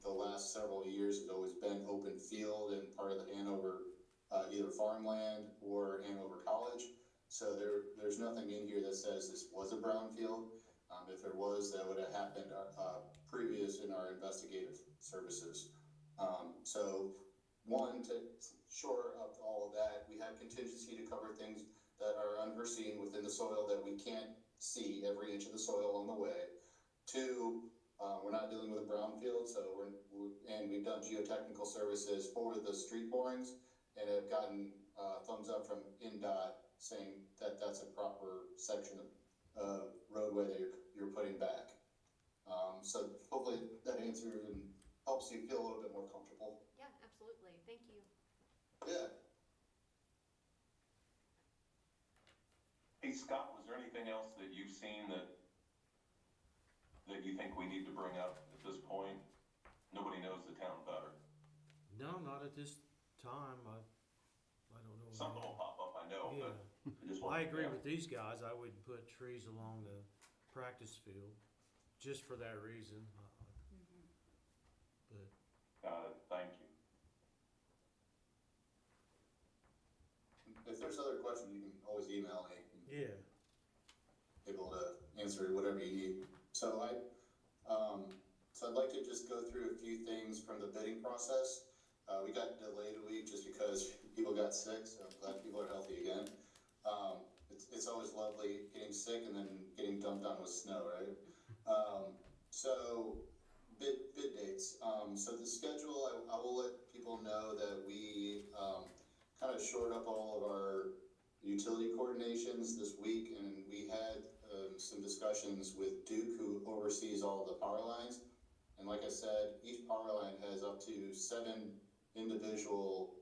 The last several years has always been open field and part of the Hanover, either farmland or Hanover College. So there's nothing in here that says this was a brownfield. If there was, that would have happened previous in our investigative services. So one, to shore up all of that, we have contingency to cover things that are unforeseen within the soil that we can't see every inch of the soil on the way. Two, we're not dealing with a brownfield, so we've done geotechnical services for the street borings and have gotten thumbs up from INDOT saying that that's a proper section of roadway that you're putting back. So hopefully that answers and helps you feel a little bit more comfortable. Yeah, absolutely. Thank you. Yeah. Hey, Scott, was there anything else that you've seen that you think we need to bring up at this point? Nobody knows the town better. No, not at this time. I don't know. Something will pop up, I know, Yeah. but I just Well, I wanted to agree know. with these guys. I wouldn't put trees along the practice field just for that reason. But Got it, thank you. If there's other questions, you can always email me. yeah, Able to answer whatever you need. So I'd like to just go through a few things from the bidding process. We got delayed a week just because people got sick, so I'm glad people are healthy again. It's always lovely getting sick and then getting dumped on with snow, right? So bid dates. So the schedule, I will let people know that we kind of shored up all of our utility coordinations this week, and we had some discussions with Duke, who oversees all the power lines. And like I said, each power line has up to 7 individual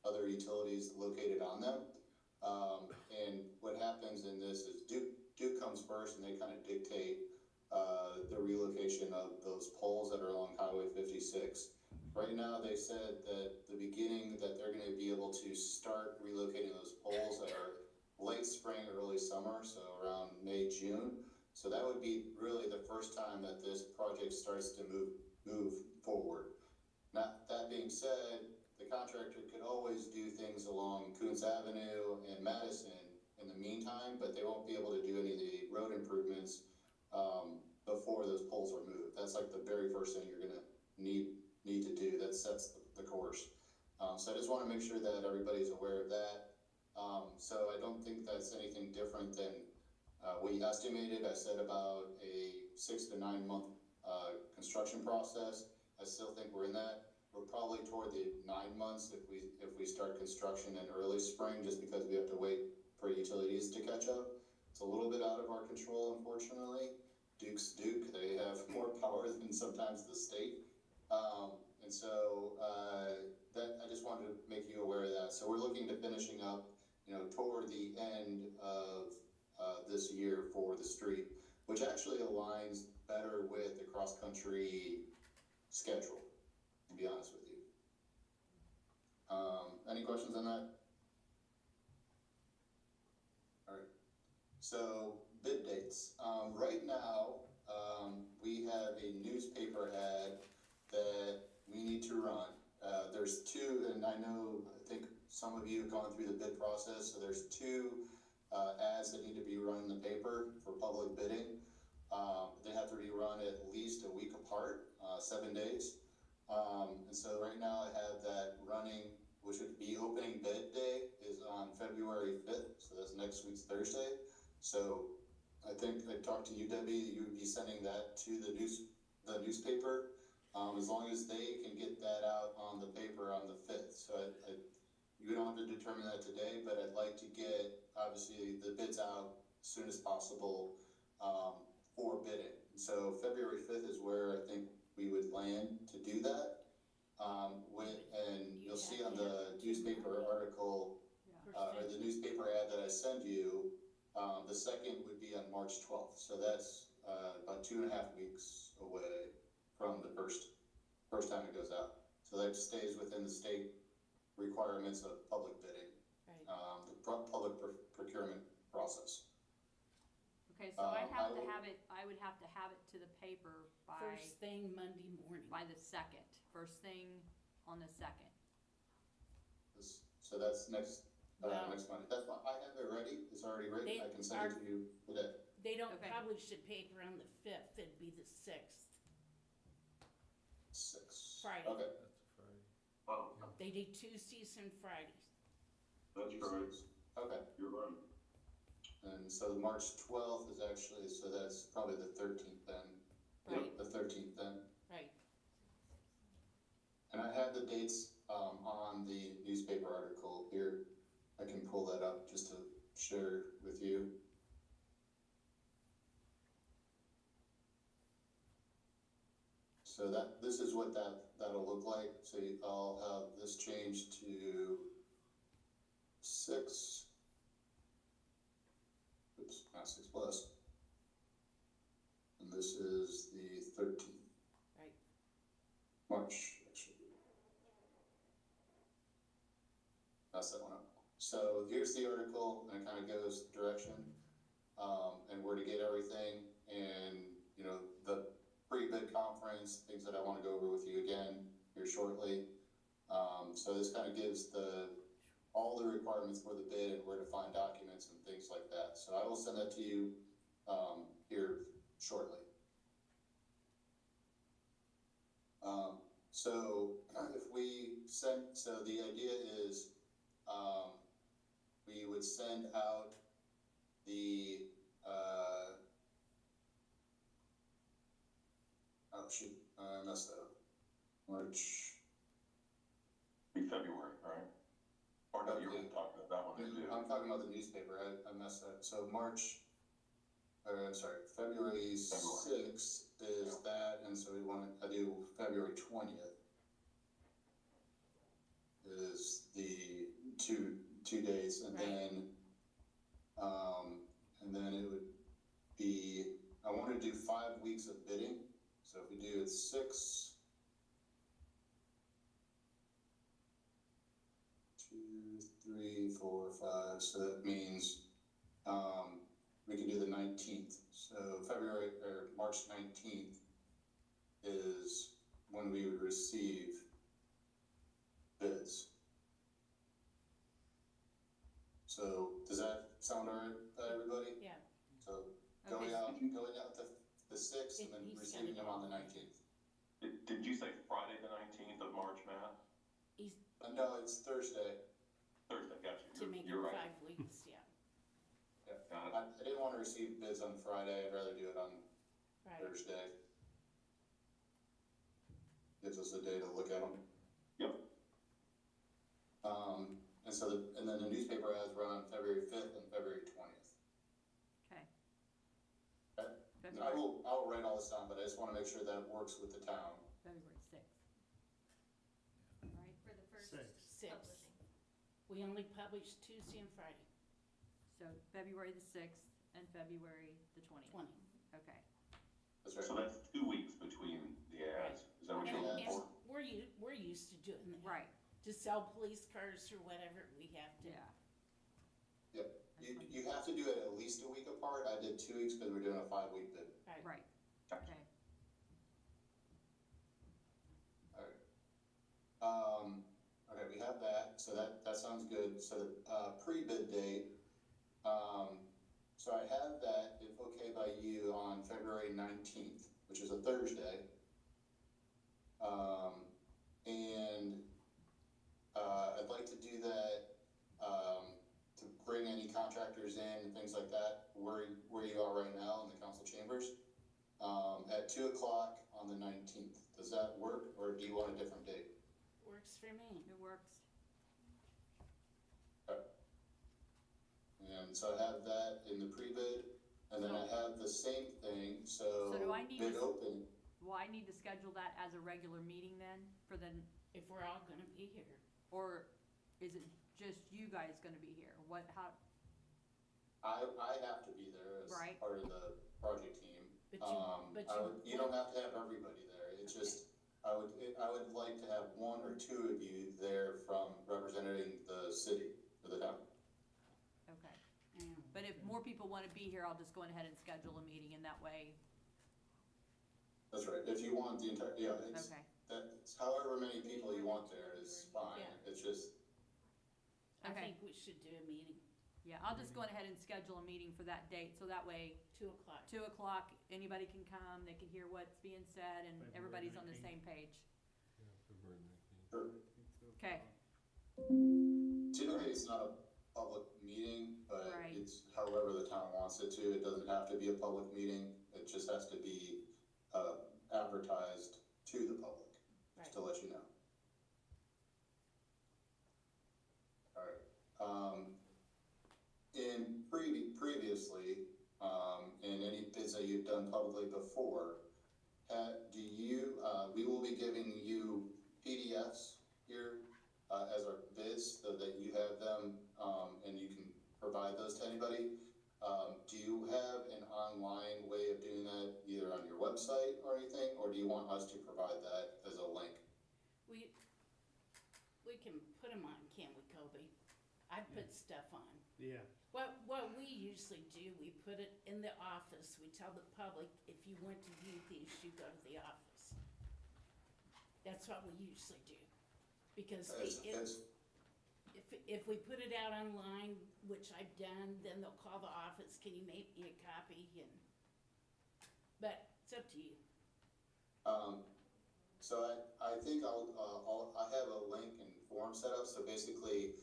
other utilities located on them. And what happens in this is Duke comes first, and they kind of dictate the relocation of those poles that are along Highway 56. Right now, they said that the beginning that they're going to be able to start relocating those poles that are late spring, early summer, so around May, June. So that would be really the first time that this project starts to move forward. Now, that being said, the contractor could always do things along Coons Avenue and Madison in the the meantime, but they won't be able to do any of the road improvements, before those poles are moved. That's like the very first thing you're gonna need to do, that sets the course. So I just wanna make sure that everybody's aware of that. So I don't think that's anything different than, we estimated. I said about a 6 to 9 month, construction process. I still think we're in that. We're probably toward the 9 months if we start construction in early spring, just because we have to wait for utilities to catch up. It's a little bit out of our control, unfortunately. Duke's Duke, they have more power than sometimes the state. And so, that, I just wanted to make you aware of that. So we're looking to finishing up, toward the end of, this year for the street, which actually aligns better with the cross-country schedule, to be honest with you. Any questions on that? All right. So bid dates. Right now, we have a newspaper ad that we need to run. There's two, and I think some of you have gone through the bid process, so there's two ads that need to be run in the paper for public bidding. They have to be run at least a week apart, 7 days. And so right now I have that running, which would be opening bid day is on February 5th. So that's next week's Thursday. So I think I talked to you, Debbie, you would be sending that to the newspaper, as long as they can get that out on the paper on the 5th. So you don't have to determine that today, but I'd like to get, obviously, the bids out as soon as possible, for bidding. So February 5th is where I think we would land to do that. And you'll see on the newspaper article, or the newspaper ad that I send you, the second would be on March 12th. So that's, about 2.5 weeks away from the first time it goes out. So that stays within the state requirements of public bidding, the public procurement process. Okay, so I would have to have it to the paper by. First thing Monday morning. By the 2nd, first thing on the 2nd. So that's next Well, Monday. That's fine. I have it ready. It's already written. I can send it to you today. They don't Okay. publish the paper on the 5th, it'd be the 6th. 6. Friday. Okay. That's a Friday. Well, They do Tuesdays and Fridays. that's correct. Okay. You're right. And so March 12th is actually, so that's probably the 13th then. Right. The 13th then. Right. And I have the dates, on the newspaper article here. I can pull that up just to share with you. So this is what that'll look like. So I'll have this changed to 6. Oops, not 6 plus. And this is the 13th. Right. March, actually. Pass that one up. So here's the article, and it kind of goes direction, and where to get everything, and, the pre-bid conference, things that I want to go over with you again here shortly. So this kind of gives all the requirements for the bid and where to find documents and things like that. So I will send that to you, here shortly. So if we so the idea is, we would send out the, oh shoot, I messed that up. March. Be February, right? Or no, you were talking about that one too. I'm talking about the newspaper, I messed that up. So March, I'm sorry, February 6th is that, and so I do February 20th is the two days, and then it would be, I want to do 5 weeks of bidding. So if we do it 6, 2, 3, 4, 5, so that means, we can do the 19th. So March 19th is when we would receive bids. So does that sound all right? sixth and then He's receiving got it them on the all. 19th. Did you say Friday the 19th of March, Matt? He's No, it's Thursday. Thursday, got you. to make it You're right. 5 weeks, yeah, Yeah. Got it. I didn't want to receive bids on Friday, I'd rather do it on right. Thursday. Gives us a day to look at them. Yep. And then the newspaper ads run on February 5th and February 20th. Okay. Okay. And I February, will write all this down, but I just want to make sure that it works with the town. February 6th. Right? For the first Six. publishing. We only publish Tuesday and Friday, So February the 6th and February the 20th. 20. Okay. That's right. So that's 2 weeks between the ads. Is that what you're And, looking and for? we're used to doing that. Right, To sell police cars or whatever, we have to. yeah. Yep. That's fine. You have to do it at least a week apart. I did 2 weeks because we're doing a 5-week bid. Right, Gotcha. okay. Okay, we have that, so that sounds good. So the, pre-bid date, so I have that, if okay by you, on February 19th, which is a Thursday. And, I'd like to do that, to bring any contractors in and things like that, where you are right now in the council chambers, at 2 o'clock on the 19th. Does that work, or do you want a different date? Works for me. It works. And so I have that in the pre-bid, and then I have the same thing, so. So do I need Bid to- open, Well, I need to schedule that as a regular meeting then, for the, If we're all gonna be here. or is it just you guys gonna be here? What, how, I have to be there as Right. part of the project team. But You don't have to have everybody there, it's just, I would like to have 1 or 2 of you there from representing the city, or the town. okay. Yeah. But if more people wanna be here, I'll just go ahead and schedule a meeting, and that way, That's right, if you want the entire, yeah, it's, okay. that's however many people you want there is fine, Yeah. it's just, I Okay. think we should do a meeting, Yeah, I'll just go ahead and schedule a meeting for that date, so that way, 2 o'clock. 2 o'clock, anybody can come, they can hear what's being said, and February everybody's on the 19th. same page. Yeah, February 19th. sure. Okay. Typically, it's not a public meeting, but Right. it's however the town wants it to. It doesn't have to be a public meeting. It just has to be, advertised to the public, just to let you know. Alright, previously, in any bids that you've done publicly before, we will be giving you PDFs here, as our bids, so that you have them, and you can provide those to anybody. Do you have an online way of doing that, either on your website or anything, or do you want us to provide that as a link? We can put them on, can't we, Kobe? I put stuff on. Yeah. What we usually do, we put it in the office, we tell the public, if you want to view these, you go to the office. That's what we usually do, because if we put it out online, which I've done, then they'll call the office, can you make me a copy, but it's up to you. So I think I have a link and form set up, so basically,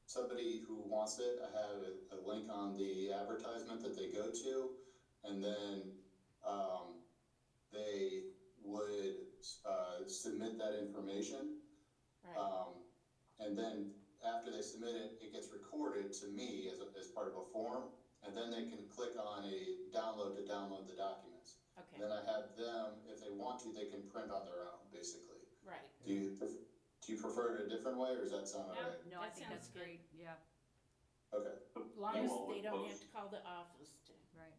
somebody who wants it, I have a link on the advertisement that they go to, and then, they would, submit that information. Right, And then after they submit it, it gets recorded to me as part of a form, and then they can click on a download to download the documents. okay, Then I have them, if they want to, they can print on their own, basically. right. Do you prefer it a different way, or does that sound No. alright? No, I That think that's sounds good. great, yeah, Okay, As long You as all they would don't post- have to call the office to. right.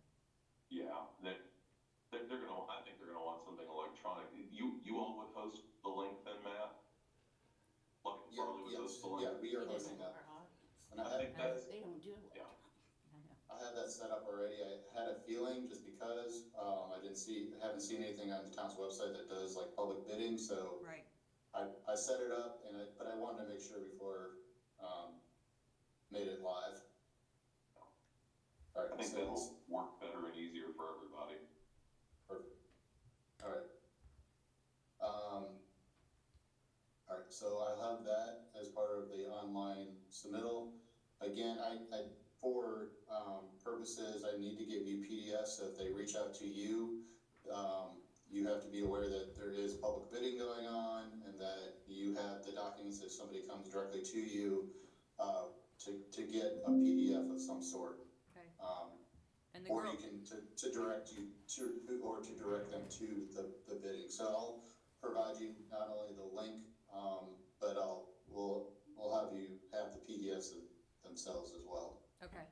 Yeah, they're gonna, I think they're gonna want something electronic. You all would host the link then, Matt? Luckett and yeah, Farley would yes, host the link? yeah, we are They don't hosting know that. our audience. And I I think have, that's, They don't do it. yeah. I know. I have that set up already. I had a feeling, just because, haven't seen anything on the town's website that does like public bidding, so Right, I set it up, but I wanted to make sure before, made it live. I Alright, think so that'll work better and easier for everybody. so I'll have that as part of the online submittal. Again, for purposes, I need to give you PDFs, so if they reach out to you, you have to be aware that there is public bidding going on, and that you have the documents if somebody comes directly to you, to get a PDF of some sort. Okay. And the Or girl, you can, to direct you to, or to direct them to the bidding. So I'll provide you not only the link, but we'll have you have the PDFs themselves as well. okay,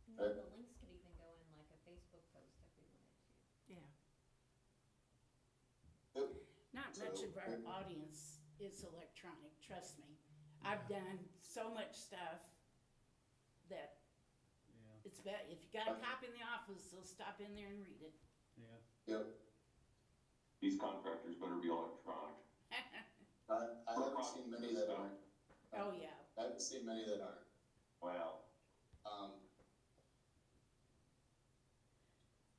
And then the links could even go in like a Facebook post if we wanted to. Yeah. Yep. Not much of our audience is electronic, trust me. I've done so much stuff that Yeah, it's better, if you got a copy in the office, they'll stop in there and read it. yeah. Yep. These contractors better be electronic. I haven't seen many that aren't. Oh, yeah. I haven't seen many that aren't. Well,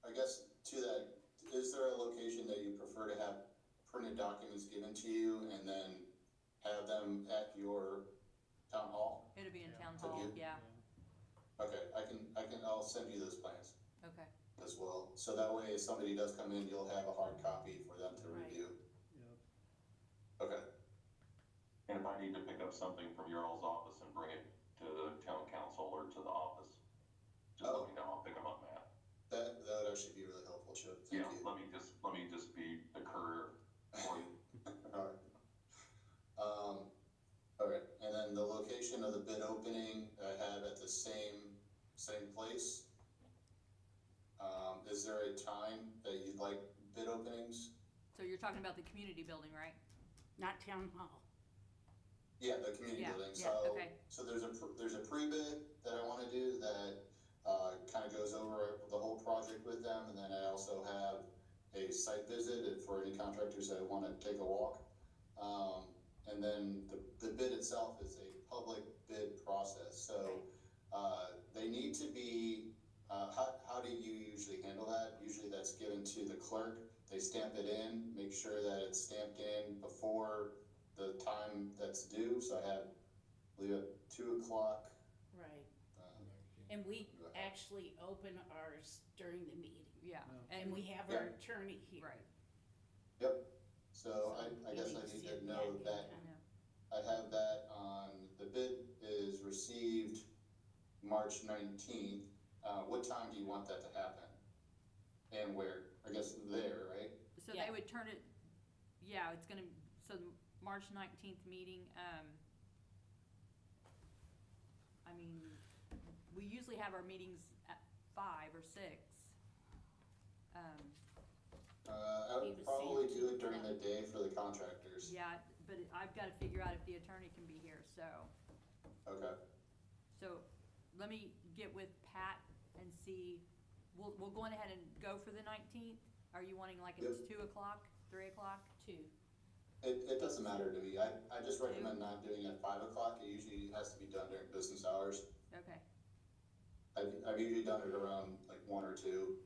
I guess to that, is there a location that you prefer to have printed documents given to you and then have them at your town hall? it'll be in Yeah. town To hall, view? yeah, Okay, I'll send you those plans okay, as well. So that way, if somebody does come in, you'll have a hard copy for them to Right. review. Yep. Okay, and if I need to pick up something from your all's office and bring it to the town council or to the office, just let me know, I'll pick them up, Matt. that would actually be really helpful, Chip. Thank Yeah, you. let me just be a courier for you. Alright. Alright, and then the location of the bid opening, I have at the same place. Is there a time that you'd like bid openings? so you're talking about the community building, right? Not town hall. Yeah, the community Yeah, building, yeah, so, okay. so there's a pre-bid that I wanna do that, kinda goes over the whole project with them, and then I also have a site visit for any contractors that wanna take a walk. And then the bid itself is a public bid process, so, they need to be, how do you usually handle that? Usually that's given to the clerk, they stamp it in, make sure that it's stamped in before the time that's due, so I believe at 2:00. Right. And we actually open ours during the meeting. Yeah, And we have our attorney here. right, Yep, so I guess you I need to need see to it know back that, in time. I have that on, the bid is received March 19th. What time do you want that to happen? And where? I guess there, right? so Yeah. they would turn it, yeah, it's gonna, so the March 19th meeting, I mean, we usually have our meetings at 5 or 6. I He would was probably saying do it during the day for the contractors. Yeah, but I've gotta figure out if the attorney can be here, so, Okay, let me get with Pat and see, we'll go on ahead and go for the 19th? Are you wanting like it's 2:00, 3:00? 2. it doesn't matter to me, I just recommend not doing it at 5:00, it usually has to be done during business hours. Okay, I've usually done it around like 1 or 2.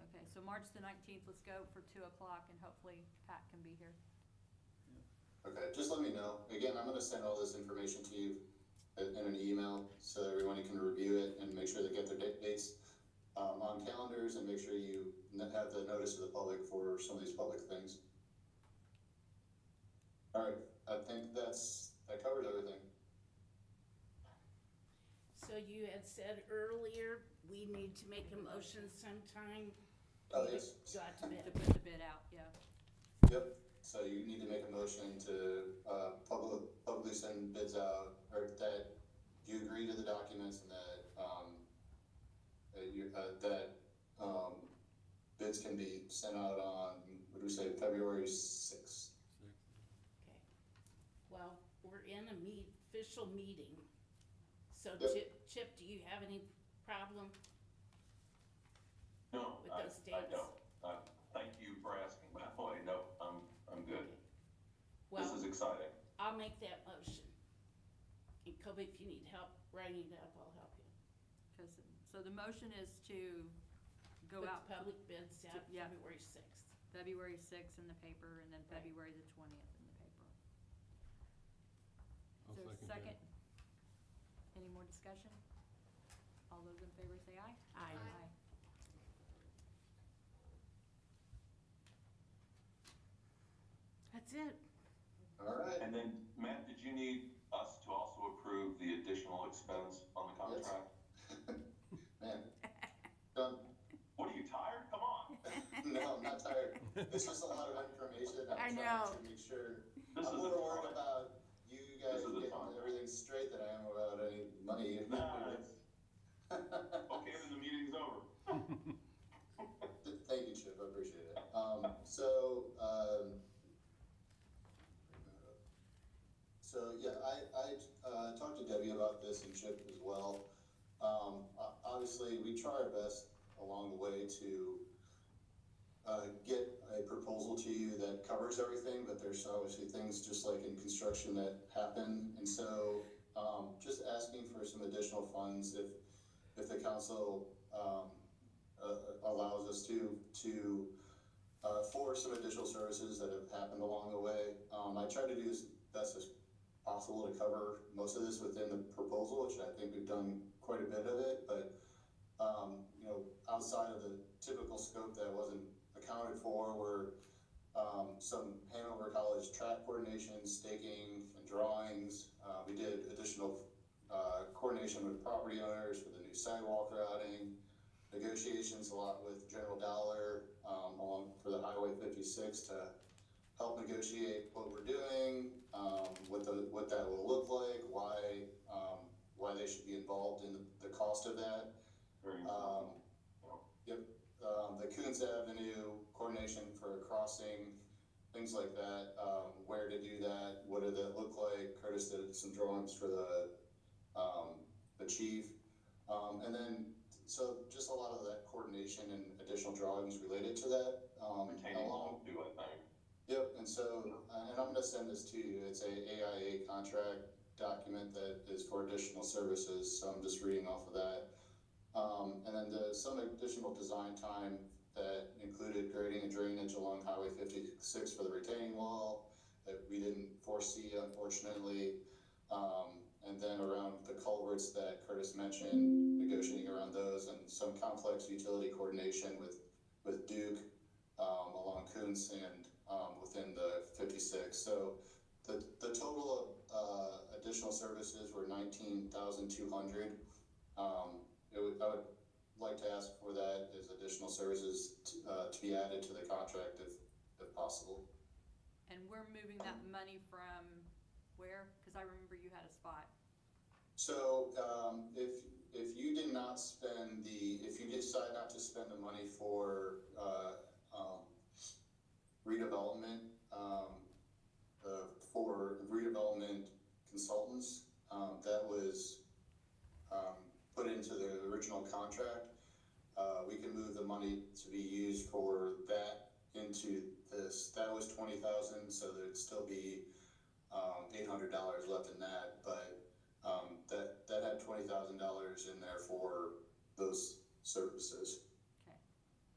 okay, so March the 19th, let's go for 2:00 and hopefully Pat can be here. Okay, just let me know. Again, I'm gonna send all this information to you in an email, so everyone can review it and make sure they get their dates on calendars, and make sure you have the notice to the public for some of these public things. Alright, I think that covers everything. So you had said earlier, we need to make a motion sometime. Oh, yes. Got to To bid. put the bid out, yeah. Yep, so you need to make a motion to, publicly send bids out, or that you agree to the documents and that, bids can be sent out on, what do we say, February 6th? Okay. Well, we're in a official meeting. So Yep. Chip, do you have any problem? No, With I those dates? don't. Thank you for asking, by the way, no, I'm good. This Well, is exciting. I'll make that motion. And Kobe, if you need help writing it up, I'll help you. So the motion is to go Put out public bids out yeah. February 6th. February 6th in the paper, and then Right. February the 20th in the paper. I'll So second that. Any more discussion? All those in favor say aye. Aye. That's it. All right. And then, Matt, did you need us to also approve the additional expense on the contract? Man, done. What, are you tired? Come on. No, I'm not tired. This was a lot of information. I I'm know. trying to make sure. This I'm is more the worried fun. about you guys This is the getting fun. everything straight than I am about any money. Nah, it's okay when the meeting's over. Thank you, Chip. I appreciate it. So yeah, I talked to Debbie about this and Chip as well. Obviously, we try our best along the way to get a proposal to you that covers everything, but there's obviously things just like in construction that happen. And so just asking for some additional funds if the council allows us to for some additional services that have happened along the way. I tried to do as best as possible to cover most of this within the proposal, which I think we've done quite a bit of it, but outside of the typical scope that wasn't accounted for were some Hanover College track coordination, staking, and drawings. We did additional coordination with property owners for the new sidewalk routing, negotiations a lot with General Dollar along for the Highway 56 to help negotiate what we're doing, what that will look like, why they should be involved in the cost of that. Very Yep, the Coons Avenue coordination for a crossing, things like that, where to do that, what did that look like. Curtis did some drawings for the chief. And then, so just a lot of that coordination and additional drawings related to that. retaining wall too, I think. Yep, and so, and I'm gonna send this to you, it's a AIA contract document that is for additional services, so I'm just reading off of that. And then some additional design time that included grading and drainage along Highway 56 for the retaining wall that we didn't foresee, unfortunately. And then around the culverts that Curtis mentioned, negotiating around those, and some complex utility coordination with Duke along Coons and within the 56. So the total of additional services were $19,200. I would like to ask for that as additional services to be added to the contract if possible. And we're moving that money from where? Because I remember you had a spot. So if you did not spend if you decide not to spend the money for redevelopment, for redevelopment consultants, that was put into the original contract. We can move the money to be used for that into this. That was $20,000, so there'd still be $800 left in that, but that had $20,000 in there for those services. Okay.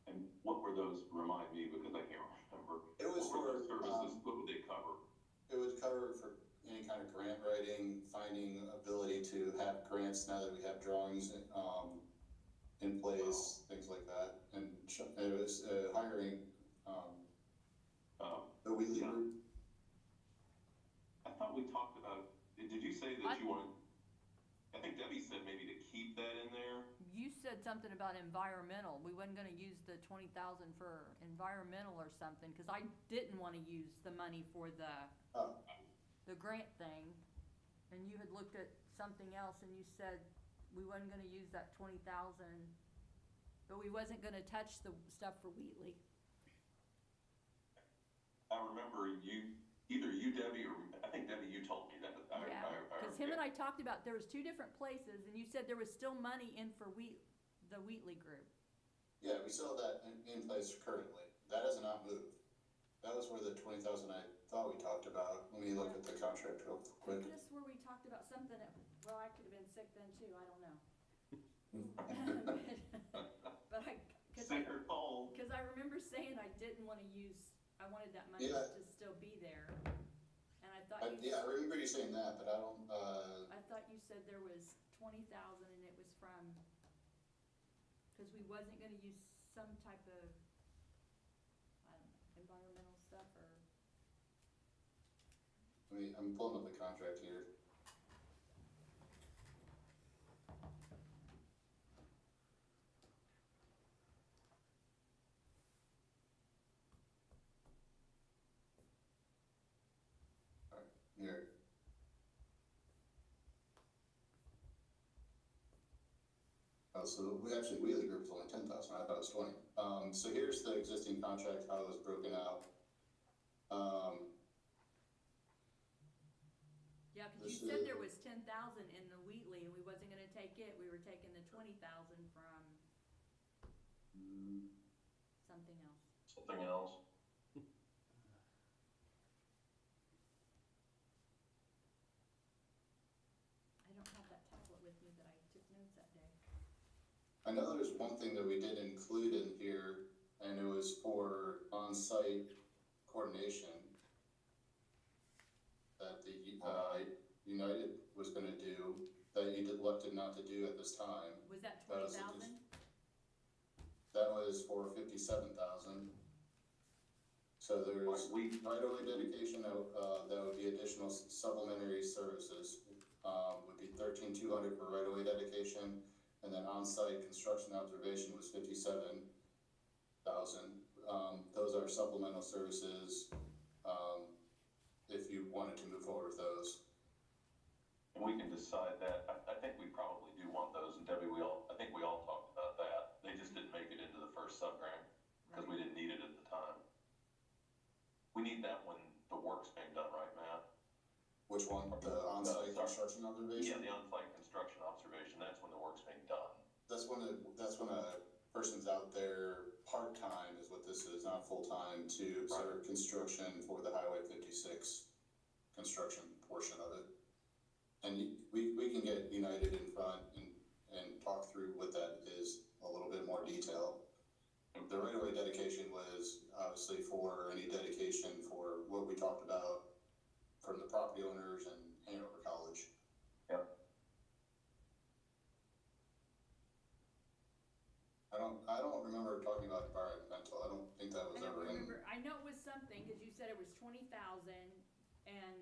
And what were those? Remind me, because I can't remember. It was what were for those services. What would they cover? It would cover for any kind of grant writing, finding ability to have grants now that we have drawings in place, things like that, and it was hiring the Wheatley group. I thought we talked about. Did you say that you wanted? I think Debbie said maybe to keep that in there. You said something about environmental. We wasn't gonna use the 20,000 for environmental or something, because I didn't wanna use the money for the grant thing. And you had looked at something else and you said we wasn't gonna use that 20,000, but we wasn't gonna touch the stuff for Wheatley. I remember either you, Debbie, or I think Debbie, you told me that. Yeah, because him and I talked about, there was two different places, and you said there was still money in for the Wheatley group. Yeah, we still have that in place currently. That has not moved. That was where the $20,000 I thought we talked about. Let me look at the contract real quick. I just where we talked about something, well, I could have been sick then too, I don't know. But Sick or cold. total? Cause I remember saying I didn't wanna use, I wanted that money Yeah. to still be there. And I thought Yeah, I remember you saying that, but I don't, I thought you said there was 20,000 and it was from, cause we wasn't gonna use some type of, I don't know, environmental stuff or, I'm pulling up the contract here. Alright, here. Oh, so we actually, Wheelie Group is only 10,000, I thought it was 20. So here's the existing contract, how it was broken out. yeah, cause This you said is- there was 10,000 in the Wheatley and we wasn't gonna take it, we were taking the 20,000 from something else. Something else? I don't have that tablet with me that I took notes that day. I know there's one thing that we did include in here, and it was for on-site coordination that the, United was gonna do, that you elected not to do at this time. Was that That was 20,000? That was for 57,000. So there's right-of-way dedication, that would be additional supplementary services. Would be 13,200 for right-of-way dedication, and then on-site construction observation was 57,000. Those are supplemental services, if you wanted to move forward with those. And we can decide that. I think we probably do want those, and Debbie, I think we all talked about that. They just didn't make it into the first sub-grant, because we didn't need it at the time. We need that when the work's being done, right, Matt? Which one? The on-site construction Yeah, observation? the on-site construction observation, that's when the work's being done. That's when a person's out there part-time is what this is, not full-time, to observe construction for the Highway 56 construction portion of it. And we can get United in front and talk through what that is a little bit more detail. The right-of-way dedication was obviously for any dedication for what we talked about from the property owners and Hanover College. Yep. I don't remember talking about environmental. I don't think that was I don't ever in. remember, I know it was something, cause you said it was 20,000 and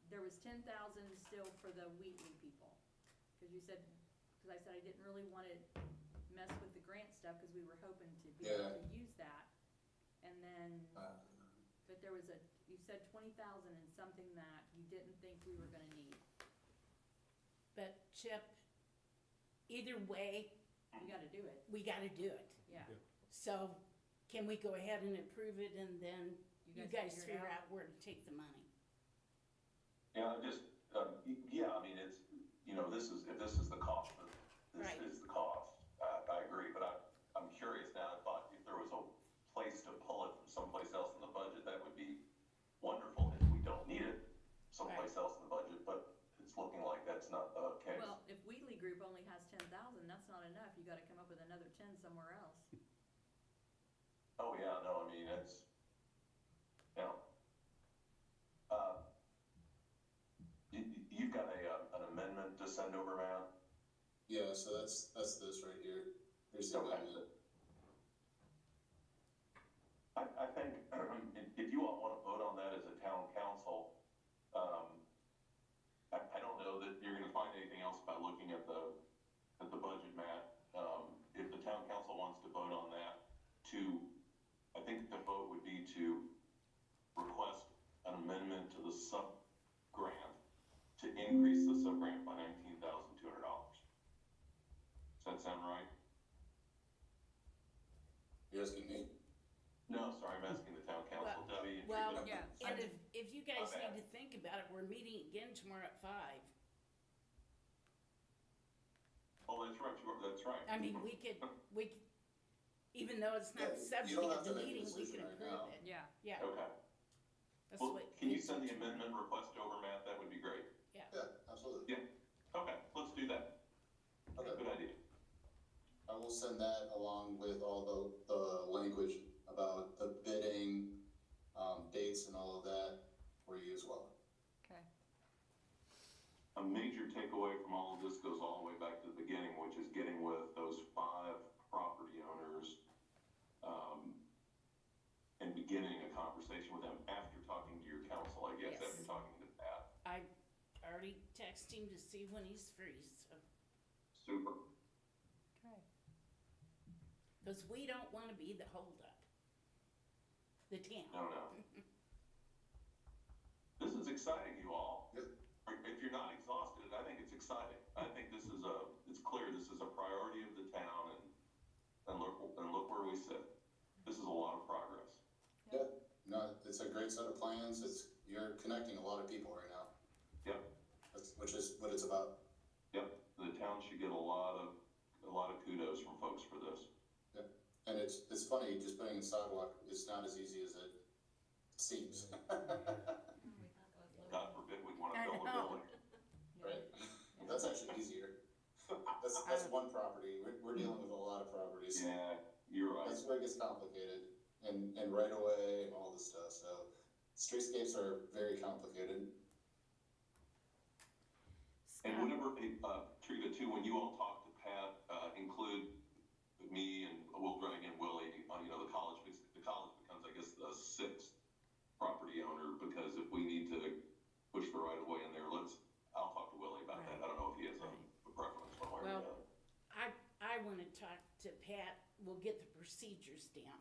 there was 10,000 still for the Wheatley people. Cause you said, cause I said I didn't really wanna mess with the grant stuff, cause we were hoping to be able to use that. And then, but there was you said 20,000 and something that you didn't think we were gonna need. But Chip, either way, We gotta do it, we gotta do it. yeah. So can we go ahead and approve it and then you guys figure it figure out where to take the money? Yeah, yeah, I mean, it's, if this is the cost, this Right. is the cost. I agree, but I'm curious now, I thought if there was a place to pull it from someplace else in the budget, that would be wonderful. If we don't need it someplace else in the budget, but it's looking like that's not the case. Well, if Wheatley Group only has 10,000, that's not enough, you gotta come up with another 10 somewhere else. Oh, yeah, no, I mean, it's, you know, you've got an amendment to send over, Matt? Yeah, so that's this right here. Here's the Okay. amendment. I think if you all want to vote on that as a town council, I don't know that you're gonna find anything else by looking at the budget, Matt. If the town council wants to vote on that, I think the vote would be to request an amendment to the sub-grant to increase the sub-grant by $19,200. Does that sound right? You're asking me? No, sorry, I'm asking the town council, Debbie. Well, Yeah. and if you guys My bad. need to think about it, we're meeting again tomorrow at 5. Oh, that's right, that's right. I mean, we could, even though it's not Yeah, subject you don't at have the to make a meeting, we decision can right approve now. it. Yeah, Yeah, Okay. that's Well, what. can you send the amendment request over, Matt? That would be great. Yeah, absolutely. Yeah. Okay, let's do that. Okay. Good idea. I will send that along with all the language your takeaway from all of this goes all the way back to the beginning, which is getting with those 5 property owners, and beginning a conversation with them after talking to your council, I guess, Yes. after talking to Pat. I already texted him to see when he's free, so, Super. Okay. cause we don't wanna be the holdup. The town. No. This is exciting, you all. Yep. If you're not exhausted, I think it's exciting. I think it's clear this is a priority of the town, and look where we sit. This is a lot of progress. Yeah, no, it's a great set of plans. You're connecting a lot of people right now. Yep, Which is what it's about. yep. The town should get a lot of kudos from folks for this. Yep. And it's funny, just putting in sidewalk, it's not as easy as it seems. God forbid we want to I build a know. building. Right? That's actually easier. That's one property. We're dealing with a lot of properties. Yeah, you're right. That's where it gets complicated, and right away, and all this stuff, so streetscapes are very complicated. And Scott, whenever, Trina, too, when you all talk to Pat, include me and we'll bring in Willie, the college, because the college becomes, I guess, the 6th property owner, because if we need to push the right of way in there, I'll talk to Willie about that. I don't know if he has a preference one way or well, the other. I wanna talk to Pat, we'll get the procedures down,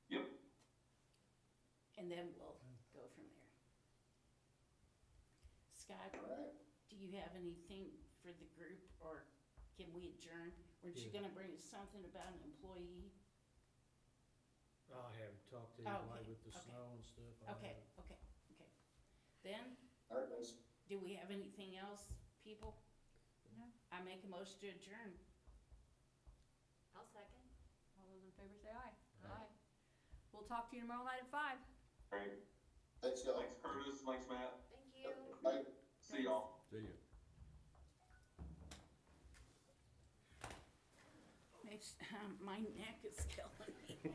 Yep. and then we'll go from there. Scott, All right. do you have anything for the group, or can we adjourn? Weren't you Yeah. gonna bring us something about an employee? I haven't talked to Oh, anybody okay, with the okay. snow and stuff. I Okay, haven't. okay. Then, All right, guys. do we have anything else, people? No. I make a motion to adjourn. I'll second. All those in favor say aye. Aye. We'll talk to you tomorrow night at 5. Great. Thanks, y'all. Thanks, Curtis. Thanks, Matt. Thank you. Bye. See y'all. See ya. Makes, my neck is killing me.